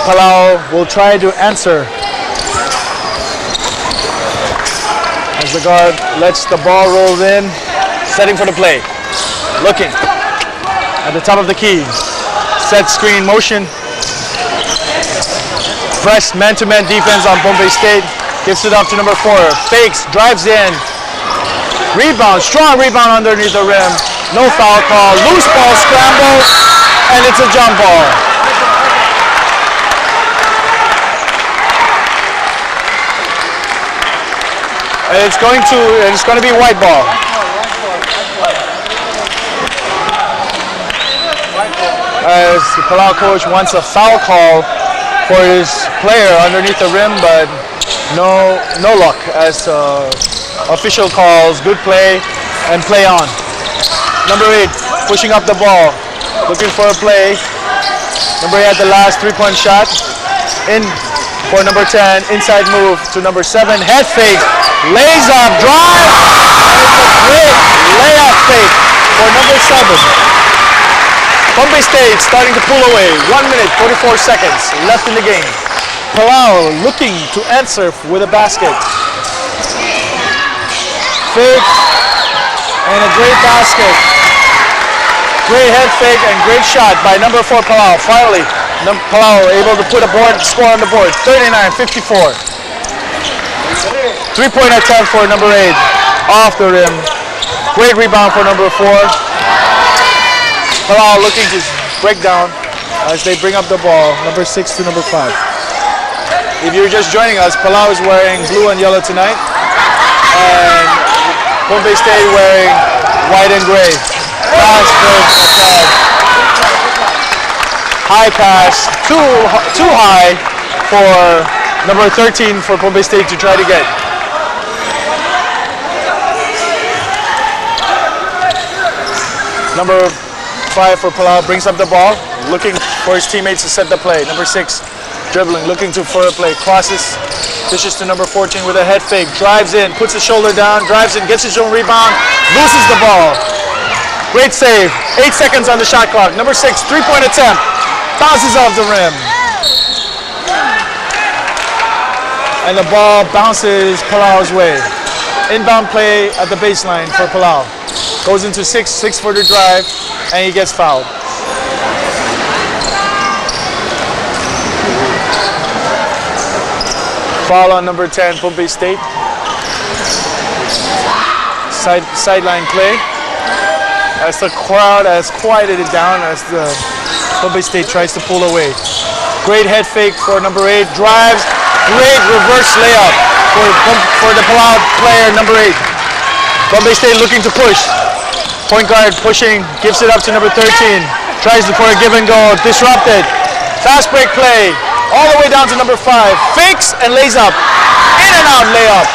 Palau will try to answer as the guard lets the ball roll in, setting for the play. Looking at the top of the key, set screen motion, press man-to-man defense on Pompey State. Gives it up to number 4. Fakes, drives in. Rebound, strong rebound underneath the rim. No foul call. Loose ball scramble, and it's a jump ball. And it's going to be white ball. As the Palau coach wants a foul call for his player underneath the rim, but no luck as official calls good play and play on. Number 8 pushing up the ball, looking for a play. Number 8 had the last 3-point shot. In for number 10, inside move to number 7, head fake, lays up, drive, and it's a great layup fake for number 7. Pompey State starting to pull away. 1 minute, 44 seconds left in the game. Palau looking to answer with a basket. Fake and a great basket. Great head fake and great shot by number 4 Palau. Finally, Palau able to put a score on the board. 39-54. 3-point attempt for number 8 off the rim. Great rebound for number 4. Palau looking to break down as they bring up the ball. Number 6 to number 5. If you're just joining us, Palau is wearing blue and yellow tonight, and Pompey State wearing white and gray. Pass attack. High pass, too high for number 13 for Pompey State to try to get. Number 5 for Palau brings up the ball, looking for his teammates to set the play. Number 6. Dribbling, looking for a play, crosses, dishes to number 14 with a head fake, drives in, puts his shoulder down, drives in, gets his own rebound, loses the ball. Great save, 8 seconds on the shot clock. Number 6, 3-point attempt, bounces off the rim. And the ball bounces Palau's way. Inbound play at the baseline for Palau. Goes into 6-footer drive, and he gets fouled. Foul on number 10, Pompey State. Sideline play. As the crowd has quieted it down as the Pompey State tries to pull away. Great head fake for number 8. Drives. Great reverse layup for the Palau player, number 8. Pompey State looking to push. Point guard pushing. Gives it up to number 13. Tries for a give and go. Disrupted. Fast break play. All the way down to number 5. Fakes and lays up. In and out layup.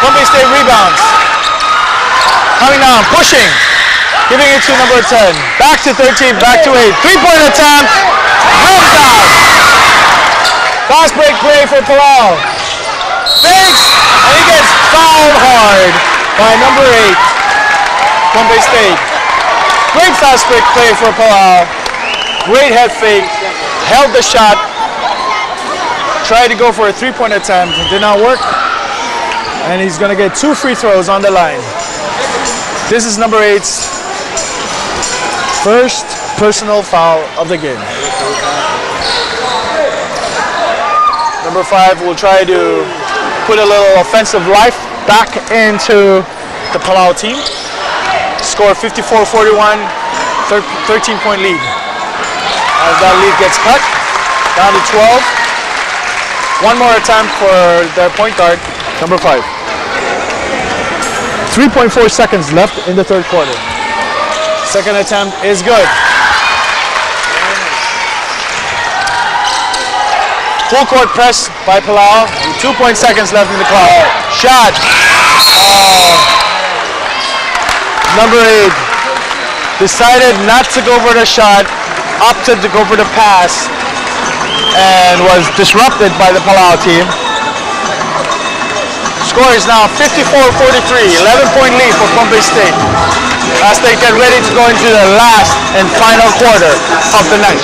Pompey State rebounds. Coming down, pushing. Giving it to number 10. Back to 13, back to 8. 3-point attempt. Rims out. Fast break play for Palau. Fakes, and he gets fouled hard by number 8. Pompey State. Great fast break play for Palau. Great head fake. Held the shot. Tried to go for a 3-point attempt, it did not work, and he's going to get 2 free throws on the line. This is number 8's first personal foul of the game. Number 5 will try to put a little offensive life back into the Palau team. Score 54-41, 13-point lead. As that lead gets cut, down to 12. One more attempt for their point guard, number 5.
3.4 seconds left in the third quarter. Second attempt is good. Full court press by Palau. 2 seconds left in the clock. Shot. Number 8 decided not to go for the shot, opted to go for the pass, and was disrupted by the Palau team. Score is now 54-43, 11-point lead for Pompey State as they get ready to go into the last and final quarter of the night.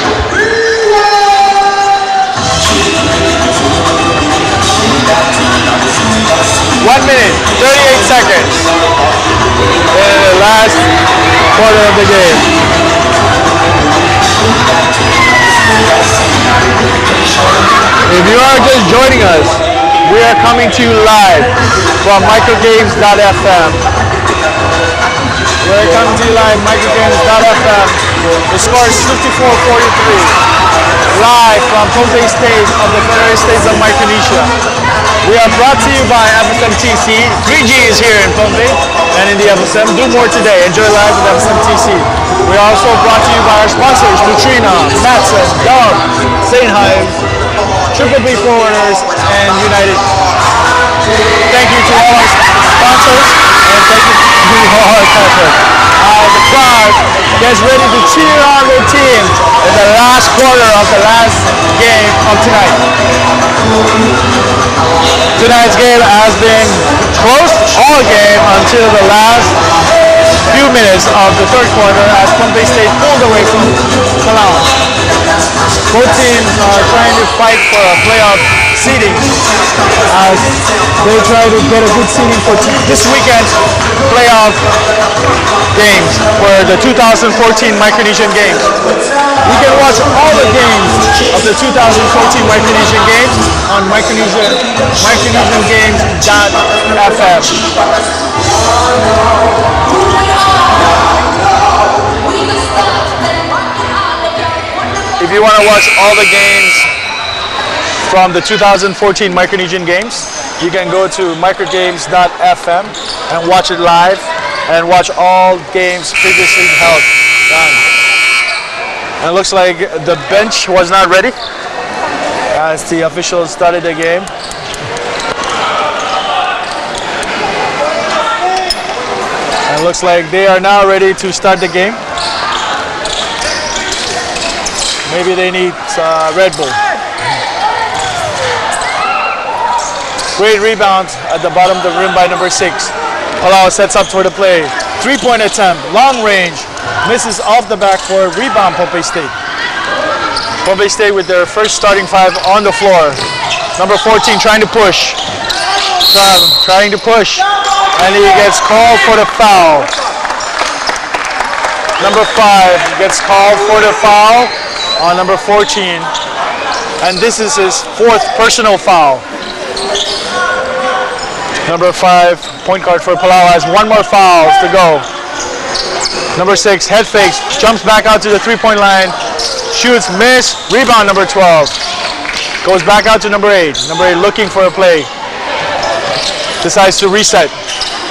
One minute, 38 seconds in the last quarter of the game. If you are just joining us, we are coming to you live from microgames.fm. We're coming to you live microgames.fm. The score is 54-43. Live from Pompey State of the Federated States of Micronesia. We are brought to you by FSMTC. 3G is here in Pompey and in the FSM. Do more today. Enjoy live with FSMTC. We are also brought to you by our sponsors, Nutrina, Matson, Dove, St. Hives, Triple B Forwarders, and United. Thank you to all our sponsors and thank you to all our partners. The crowd gets ready to cheer on their team in the last quarter of the last game of tonight. Tonight's game has been close all game until the last few minutes of the third quarter as Pompey State pulled away from Palau. Both teams are trying to fight for a playoff seeding as they try to get a good seeding for this weekend's playoff games for the 2014 Micronesian Games. You can watch all the games of the 2014 Micronesian Games on micronesiangames.fm. If you want to watch all the games from the 2014 Micronesian Games, you can go to microgames.fm and watch it live and watch all games previously held. And it looks like the bench was not ready as the officials started the game. And it looks like they are now ready to start the game. Maybe they need Red Bull. Great rebound at the bottom of the rim by number 6. Palau sets up for the play. 3-point attempt, long range, misses off the backboard, rebound Pompey State. Pompey State with their first starting 5 on the floor. Number 14 trying to push. Trying to push, and he gets called for the foul. Number 5 gets called for the foul on number 14, and this is his 4th personal foul. Number 5, point guard for Palau, has 1 more foul to go. Number 6, head fakes, jumps back out to the 3-point line, shoots, miss, rebound number 12. Goes back out to number 8. Number 8 looking for a play. Decides to reset.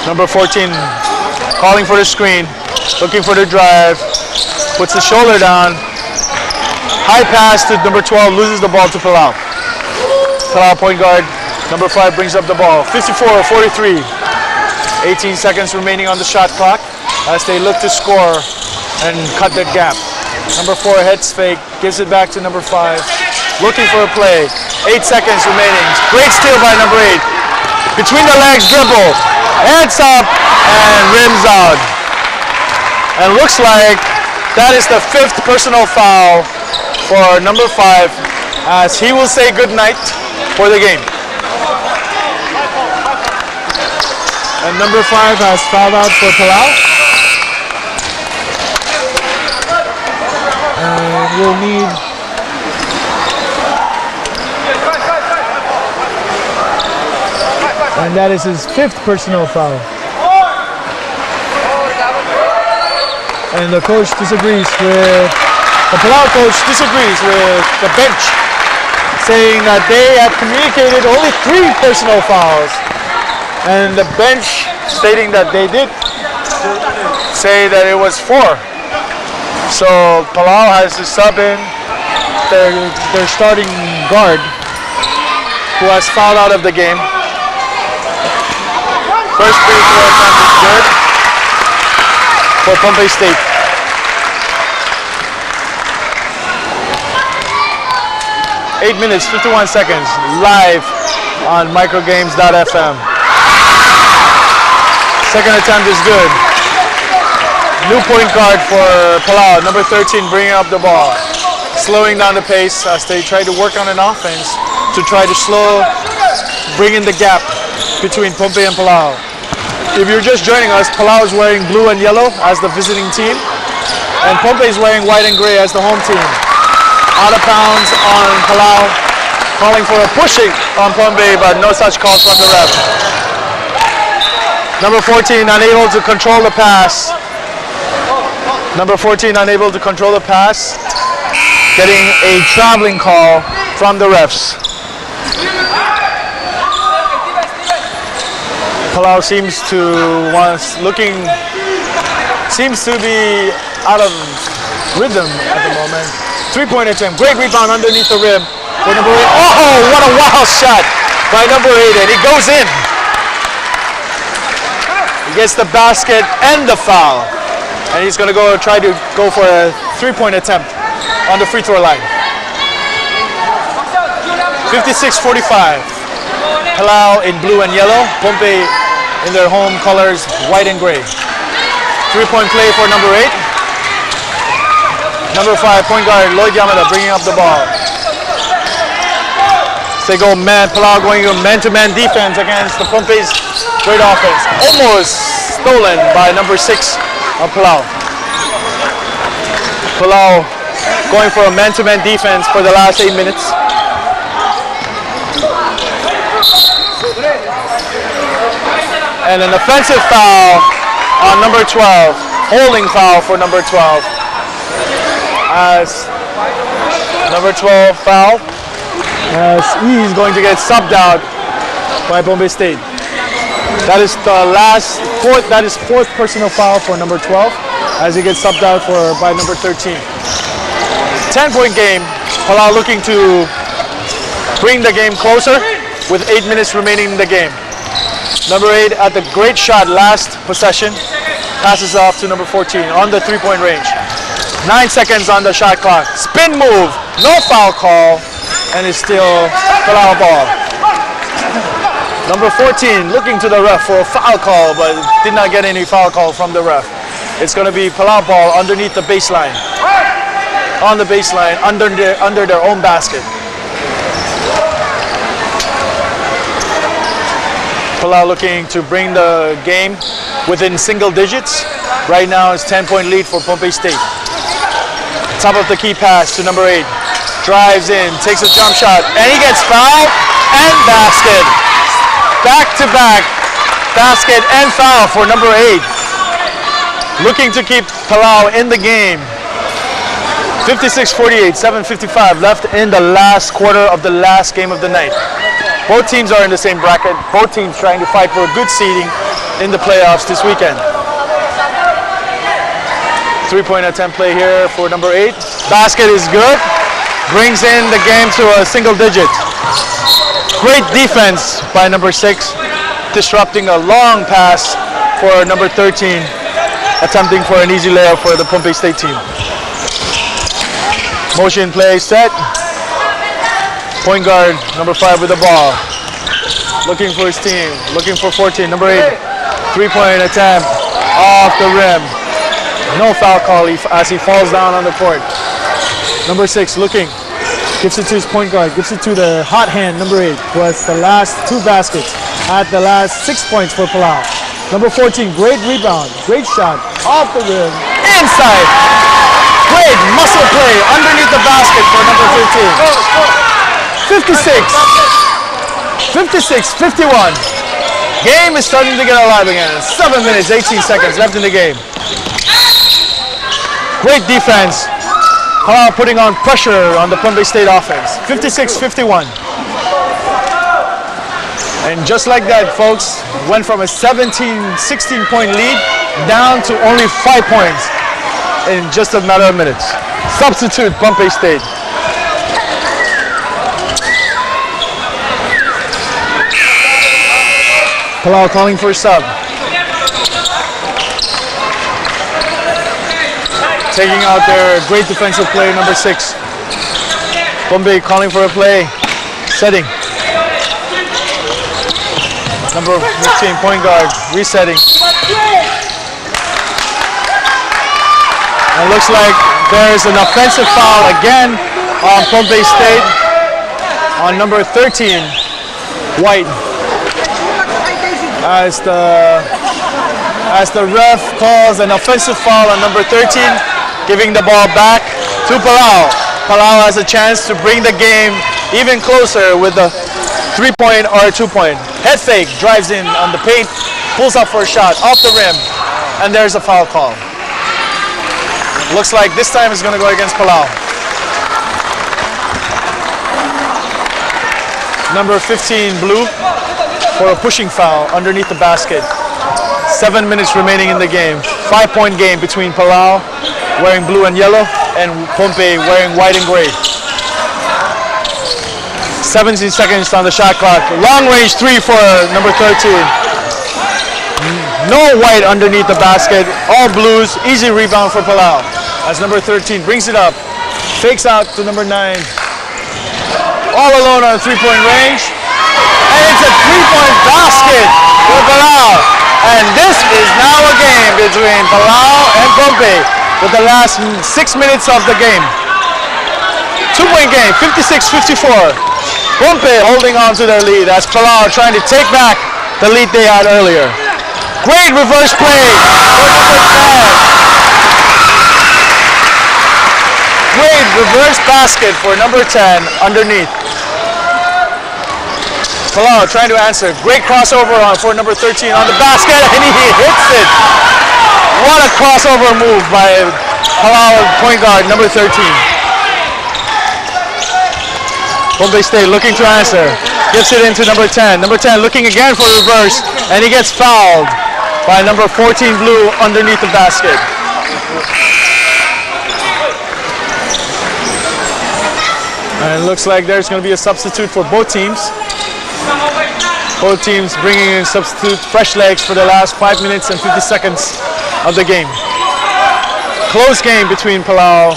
Number 14 calling for the screen, looking for the drive, puts the shoulder down. High pass to number 12, loses the ball to Palau. Palau point guard, number 5 brings up the ball. 54-43. 18 seconds remaining on the shot clock as they look to score and cut the gap. Number 4 heads fake, gives it back to number 5. Looking for a play. 8 seconds remaining. Great steal by number 8. Between the legs dribble. Heads up and rims out. And looks like that is the 5th personal foul for number 5 as he will say good night for the game. And number 5 has fouled out for Palau. And we'll need and that is his 5th personal foul. And the coach disagrees with, the Palau coach disagrees with the bench, saying that they have communicated only 3 personal fouls. And the bench stating that they did say that it was 4. So Palau has to sub in their starting guard, who has fouled out of the game. First free throw attempt is good for Pompey State. Eight minutes, 51 seconds, live on microgames.fm. Second attempt is good. New point guard for Palau, number 13, bringing up the ball. Slowing down the pace as they try to work on an offense to try to bring in the gap between Pompey and Palau. If you're just joining us, Palau is wearing blue and yellow as the visiting team, and Pompey is wearing white and gray as the home team. Out of bounds on Palau, calling for a pushing on Pompey, but no such calls from the ref. Number 14 unable to control the pass. Number 14 unable to control the pass, getting a traveling call from the refs. Palau seems to be out of rhythm at the moment. 3-point attempt, great rebound underneath the rim for number 8. Oh, what a wild shot by number 8, and it goes in. He gets the basket and the foul, and he's going to try to go for a 3-point attempt on the free throw line. 56-45. Palau in blue and yellow, Pompey in their home colors, white and gray. 3-point play for number 8. Number 5, point guard Lloyd Yamada bringing up the ball. They go Palau going man-to-man defense against the Pompey's great offense. Almost stolen by number 6 of Palau. Palau going for a man-to-man defense for the last 8 minutes. And an offensive foul on number 12. Holding foul for number 12. As number 12 foul, as he's going to get subbed out by Pompey State. That is fourth personal foul for number 12, as he gets subbed out by number 13. 10-point game. Palau looking to bring the game closer with 8 minutes remaining in the game. Number 8 at the great shot last possession, passes off to number 14 on the 3-point range. 9 seconds on the shot clock. Spin move, no foul call, and it's still Palau ball. Number 14 looking to the ref for a foul call, but did not get any foul call from the ref. It's going to be Palau ball underneath the baseline. On the baseline, under their own basket. Palau looking to bring the game within single digits. Right now it's 10-point lead for Pompey State. Top of the key pass to number 8. Drives in, takes a jump shot, and he gets fouled and basket. Back-to-back basket and foul for number 8. Looking to keep Palau in the game. 56-48, 7:55 left in the last quarter of the last game of the night. Both teams are in the same bracket. Both teams trying to fight for a good seeding in the playoffs this weekend. 3-point attempt play here for number 8. Basket is good. Brings in the game to a single digit. Great defense by number 6. Disrupting a long pass for number 13. Attempting for an easy layup for the Pompey State team. Motion play set. Point guard number 5 with the ball. Looking for his team. Looking for 14. Number 8. 3-point attempt off the rim. No foul call as he falls down on the court. Number 6 looking. Gives it to his point guard. Gives it to the hot hand, number 8, who has the last 2 baskets at the last 6 points for Palau. Number 14, great rebound. Great shot off the rim. Inside. Great muscle play underneath the basket for number 15. 56-51. Game is starting to get alive again. 7 minutes, 18 seconds left in the game. Great defense. Palau putting on pressure on the Pompey State offense. 56-51. And just like that, folks, went from a 16 point lead down to only 5 points in just a matter of minutes. Substitute, Pompey State. Palau calling for a sub. Taking out their great defensive player, number 6. Pompey calling for a play. Setting. Number 15, point guard, resetting. And it looks like there's an offensive foul again on Pompey State on number 13, White. As the ref calls an offensive foul on number 13, giving the ball back to Palau. Palau has a chance to bring the game even closer with a 3-point or a 2-point. Head fake, drives in on the paint, pulls up for a shot, off the rim, and there's a foul call. Looks like this time it's going to go against Palau. Number 15, Blue, for a pushing foul underneath the basket. 7 minutes remaining in the game. 5-point game between Palau, wearing blue and yellow, and Pompey wearing white and gray. 17 seconds on the shot clock. Long range 3 for number 13. No white underneath the basket. All blues. Easy rebound for Palau. As number 13 brings it up. Fakes out to number 9. All alone on a 3-point range. And it's a 3-point basket for Palau. And this is now a game between Palau and Pompey with the last 6 minutes of the game. 2-point game, 56-54. Pompey holding on to their lead as Palau trying to take back the lead they had earlier. Great reverse play for number 10. Great reverse basket for number 10 underneath. Palau trying to answer. Great crossover for number 13 on the basket, and he hits it. What a crossover move by Palau point guard number 13. Pompey State looking to answer. Gives it into number 10. Number 10 looking again for reverse, and he gets fouled by number 14 Blue underneath the basket. And it looks like there's going to be a substitute for both teams. Both teams bringing in substitute fresh legs for the last 5 minutes and 50 seconds of the game. Close game between Palau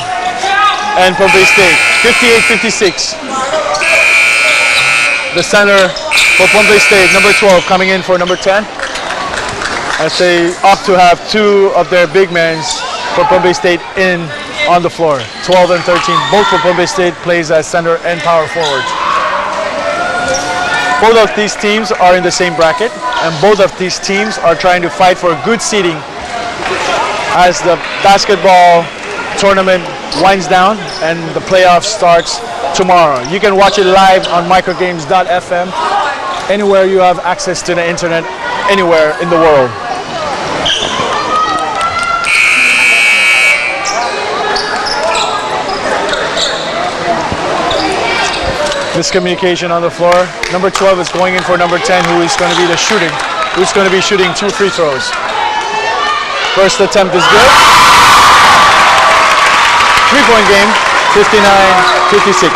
and Pompey State. 58-56. The center for Pompey State, number 12, coming in for number 10. As they opt to have 2 of their big men for Pompey State in on the floor. 12 and 13, both for Pompey State, plays as center and power forwards. Both of these teams are in the same bracket, and both of these teams are trying to fight for good seeding as the basketball tournament winds down and the playoff starts tomorrow. You can watch it live on microgames.fm anywhere you have access to the internet, anywhere in the world. Miscommunication on the floor. Number 12 is going in for number 10, who is going to be shooting 2 free throws. First attempt is good. 3-point game, 59-56.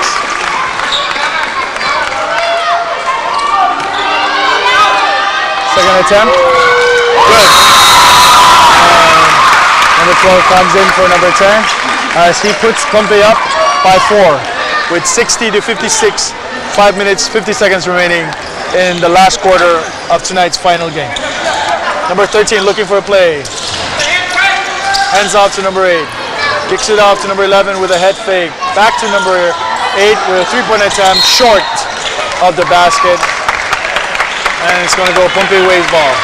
Second attempt, good. And number 12 comes in for number 10 as he puts Pompey up by 4 with 60-56, 5 minutes, 50 seconds remaining in the last quarter of tonight's final game. Number 13 looking for a play. Hands off to number 8. Kicks it off to number 11 with a head fake. Back to number 8 with a 3-point attempt short of the basket. And it's going to go Pompey Waves ball.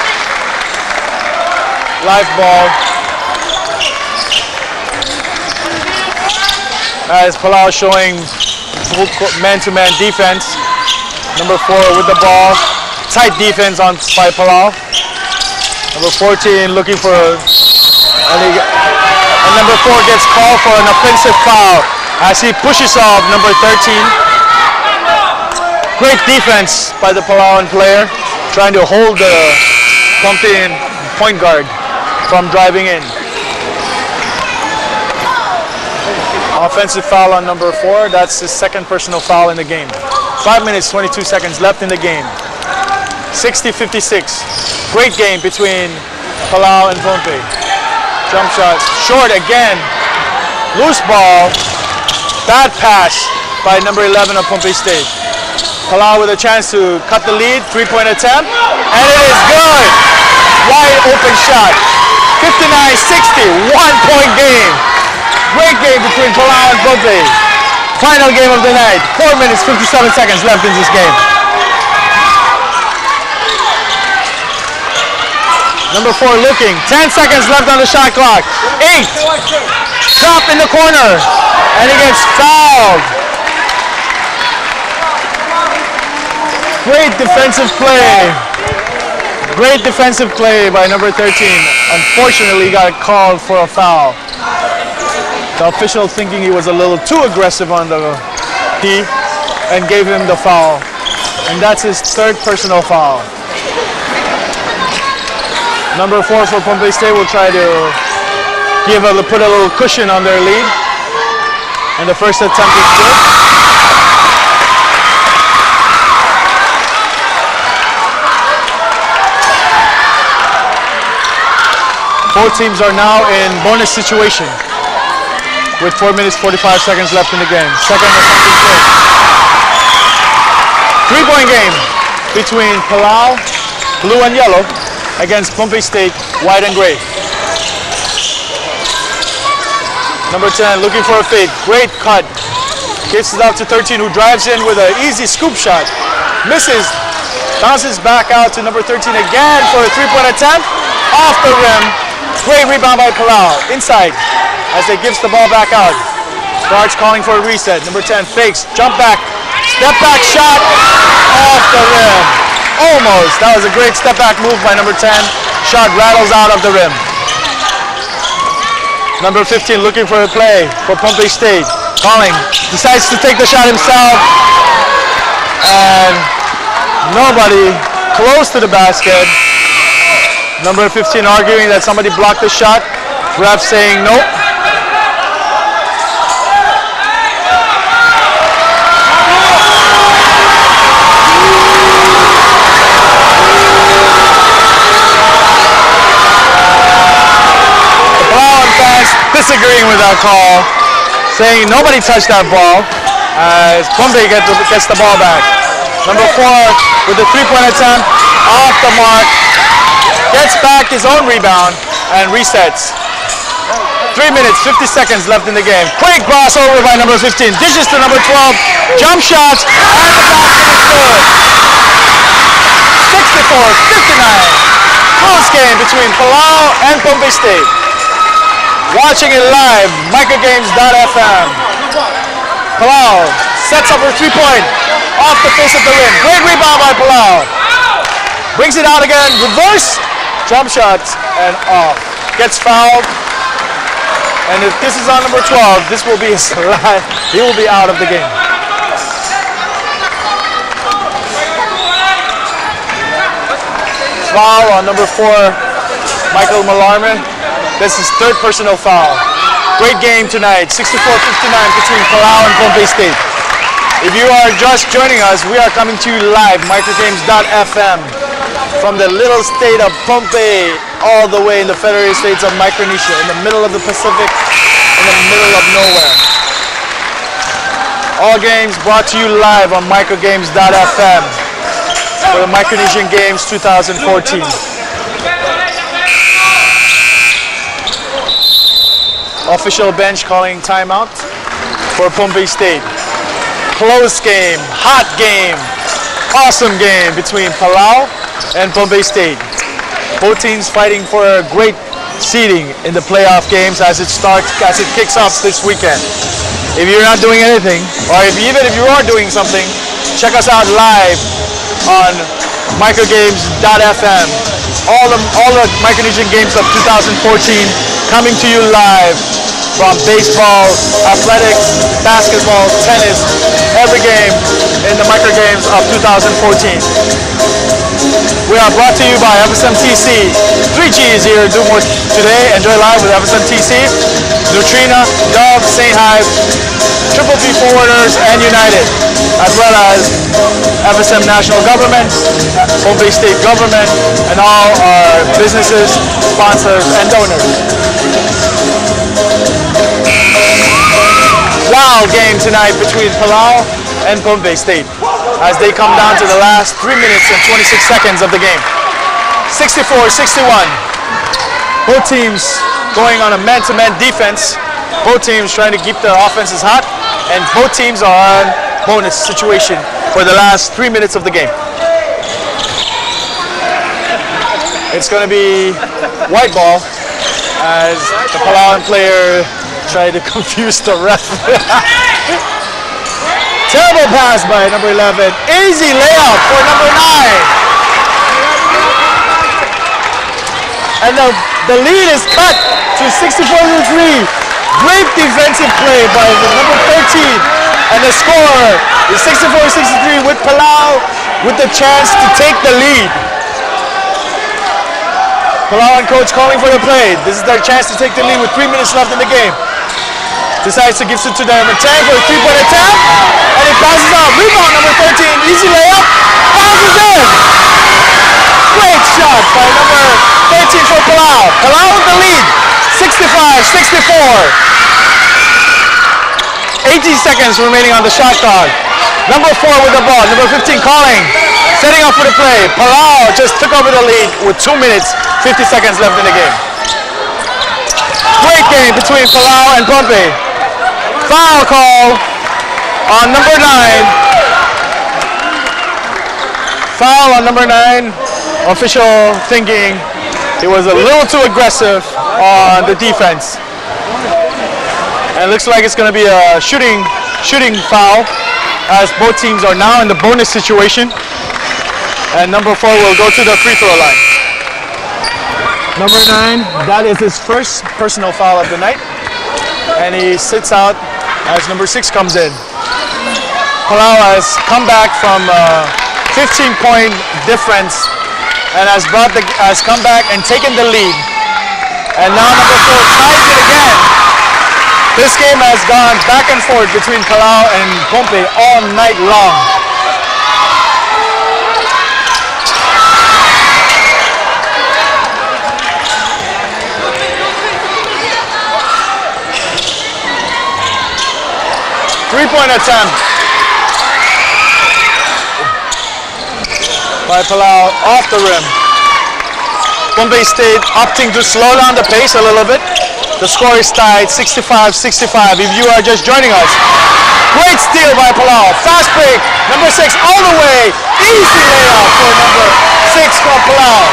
Live ball. As Palau showing full man-to-man defense. Number 4 with the ball. Tight defense by Palau. Number 14 looking for and number 4 gets called for an offensive foul as he pushes off number 13.
Great defense by the Palauan player, trying to hold the Pompey point guard from driving in. Offensive foul on number 4. That's his second personal foul in the game. 5 minutes, 22 seconds left in the game. 60-56. Great game between Palau and Pompey. Jump shot, short again. Loose ball. Bad pass by number 11 of Pompey State. Palau with a chance to cut the lead. 3-point attempt. And it is good. Wide open shot. 59-60. 1-point game. Great game between Palau and Pompey. Final game of the night. 4 minutes, 57 seconds left in this game. Number 4 looking. 10 seconds left on the shot clock. 8. Drop in the corner. And he gets fouled. Great defensive play. Great defensive play by number 13. Unfortunately, he got called for a foul. The official thinking he was a little too aggressive on the D and gave him the foul. And that's his third personal foul. Number 4 for Pompey State will try to put a little cushion on their lead. And the first attempt is good. Both teams are now in bonus situation with 4 minutes, 45 seconds left in the game. Second attempt is good. 3-point game between Palau, blue and yellow, against Pompey State, white and gray. Number 10 looking for a fade. Great cut. Gives it out to 13 who drives in with an easy scoop shot. Misses. Bounces back out to number 13 again for a 3-point attempt. Off the rim. Great rebound by Palau. Inside as they gives the ball back out. Guards calling for a reset. Number 10 fakes. Jump back. Step back shot. Off the rim. Almost. That was a great step back move by number 10. Shot rattles out of the rim. Number 15 looking for a play for Pompey State. Calling. Decides to take the shot himself. And nobody close to the basket. Number 15 arguing that somebody blocked the shot. Ref saying nope. Disagreeing with that call, saying nobody touched that ball as Pompey gets the ball back. Number 4 with the 3-point attempt, off the mark, gets back his own rebound and resets. 3 minutes, 50 seconds left in the game. Quick crossover by number 15, dishes to number 12, jump shots, and the basket is good. 64-59. Close game between Palau and Pompey State. Watching it live, microgames.fm. Palau sets up her 3-point off the face of the rim. Great rebound by Palau. Brings it out again, reverse, jump shots, and off. Gets fouled. And if this is on number 12, this will be a slide. He will be out of the game. Foul on number 4, Michael Malarman. This is third personal foul. Great game tonight, 64-59 between Palau and Pompey State. If you are just joining us, we are coming to you live, microgames.fm, from the little state of Pompey, all the way in the Federated States of Micronesia, in the middle of the Pacific, in the middle of nowhere. All games brought to you live on microgames.fm for the Micronesian Games 2014. Official bench calling timeout for Pompey State. Close game, hot game, awesome game between Palau and Pompey State. Both teams fighting for a great seeding in the playoff games as it kicks off this weekend. If you're not doing anything, or even if you are doing something, check us out live on microgames.fm. All the Micronesian Games of 2014 coming to you live
from baseball, athletics, basketball, tennis, every game in the Micro Games of 2014. We are brought to you by FSMTC. 3G is here. Do more today. Enjoy live with FSMTC, Neutrina, Dove, St. Hive, Triple P Forwarders, and United, as well as FSM National Government, Pohnpei State Government, and all our businesses, sponsors, and donors. Wild game tonight between Palau and Pohnpei State as they come down to the last 3 minutes and 26 seconds of the game. 64-61. Both teams going on a man-to-man defense. Both teams trying to keep their offenses hot, and both teams are on bonus situation for the last 3 minutes of the game. It's going to be white ball as the Palauan player tried to confuse the ref. Terrible pass by number 11. Easy layup for number 9. And the lead is cut to 64-3. Great defensive play by the number 13. And the score is 64-63 with Palau with the chance to take the lead. Palauan coach calling for the play. This is their chance to take the lead with 3 minutes left in the game. Decides to give it to number 10 for a three-point attempt. And he passes out. Rebound number 13. Easy layup. Passes in. Great shot by number 13 for Palau. Palau with the lead. 65-64. 18 seconds remaining on the shot clock. Number 4 with the ball. Number 15 calling. Setting up for the play. Palau just took over the lead with 2 minutes, 50 seconds left in the game. Great game between Palau and Pohnpei. Foul call on number 9. Foul on number 9. Official thinking he was a little too aggressive on the defense. And it looks like it's going to be a shooting foul as both teams are now in the bonus situation. And number 4 will go to the free throw line. Number 9, that is his first personal foul of the night. And he sits out as number 6 comes in. Palau has come back from a 15-point difference and has come back and taken the lead. And now number 4 ties it again. This game has gone back and forth between Palau and Pohnpei all night long. Three-point attempt by Palau off the rim. Pohnpei State opting to slow down the pace a little bit. The score is tied 65-65 if you are just joining us. Great steal by Palau. Fast break. Number 6 all the way. Easy layup for number 6 from Palau.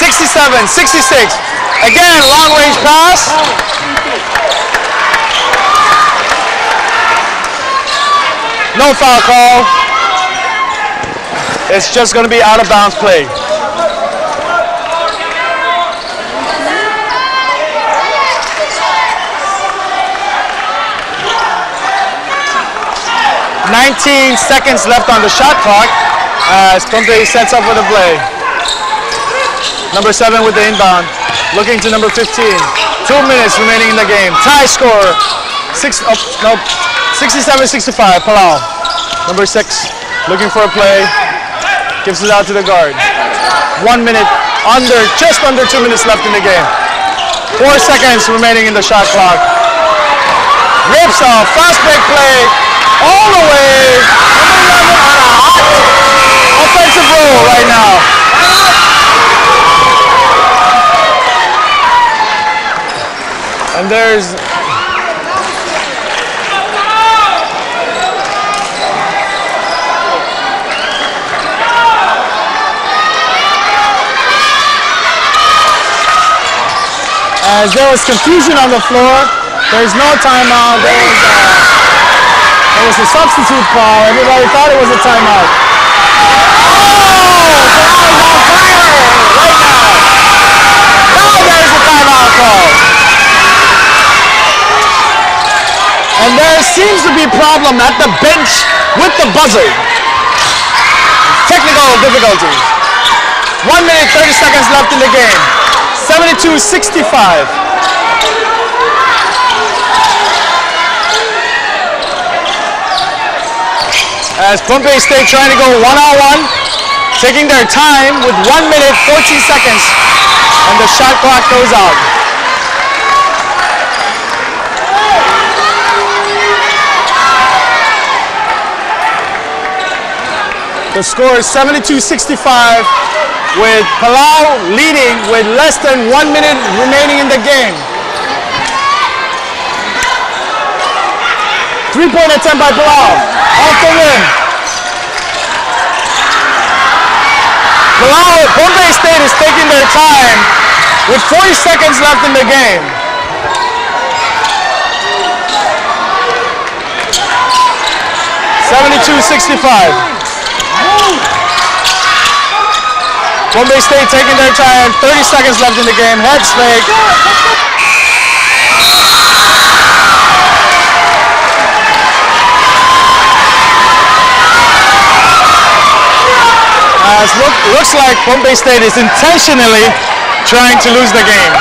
67-66. Again, long range pass. No foul call. It's just going to be out of bounds play. "19 seconds left on the shot clock as Pohnpei sets up with a play. Number 7 with the inbound, looking to number 15. 2 minutes remaining in the game. Tie score. 67-65, Palau. Number 6, looking for a play, gives it out to the guard. 1 minute, just under 2 minutes left in the game. 4 seconds remaining in the shot clock. Rips off, fast break play, all the way. Number 11 on a hot offensive roll right now. And there's as there was confusion on the floor. There's no timeout. There was a substitute call. Everybody thought it was a timeout. Oh! Palau's on fire right now. Now there's a timeout call.
seems to be a problem at the bench with the buzzer. Technical difficulties. 1 minute 30 seconds left in the game. 72-65. As Pompey State trying to go one-on-one, taking their time with 1 minute 14 seconds, and the shot clock goes out. The score is 72-65 with Palau leading with less than 1 minute remaining in the game. 3-point attempt by Palau. Off the rim. Palau, Pompey State is taking their time with 40 seconds left in the game. (72-65). Pompey State taking their time, 30 seconds left in the game, heads fake. Looks like Pompey State is intentionally trying to lose the game.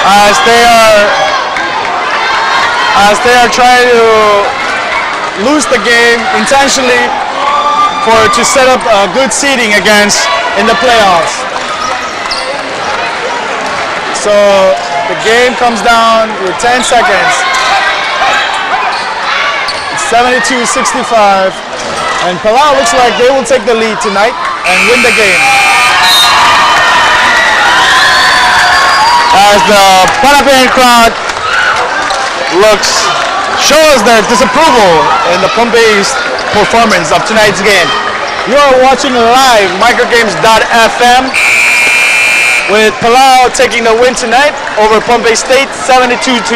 As they are trying to lose the game intentionally to set up a good seeding against in the playoffs. So the game comes down with 10 seconds. It's 72-65, and Palau looks like they will take the lead tonight and win the game. As the Panapian crowd shows their disapproval in the Pompey's performance of tonight's game. You are watching live microgames.fm with Palau taking the win tonight over Pompey State 72-65.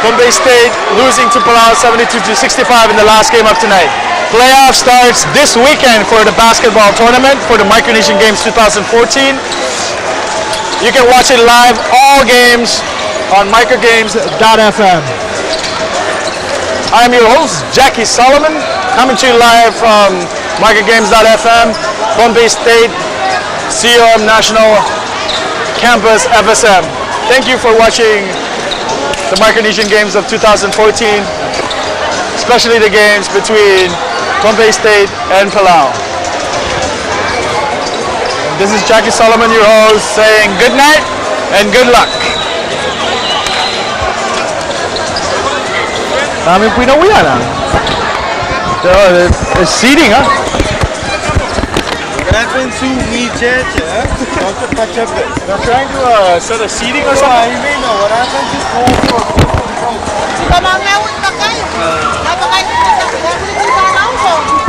Pompey State losing to Palau 72-65 in the last game of tonight. Playoff starts this weekend for the basketball tournament for the Micronesian Games 2014. You can watch it live, all games on microgames.fm. I am your host, Jackie Solomon, coming to you live from microgames.fm, Pompey State, COM National Campus FSM. Thank you for watching the Micronesian Games of 2014, especially the games between Pompey State and Palau. This is Jackie Solomon, your host, saying good night and good luck. Daming pinawian ah. It's seating ah.
Grabbing two WeChat, yeah?
They're trying to set a seating or something?
I mean, what happened? Just hold for
Mamamewit na kayo. Napakain na kayo.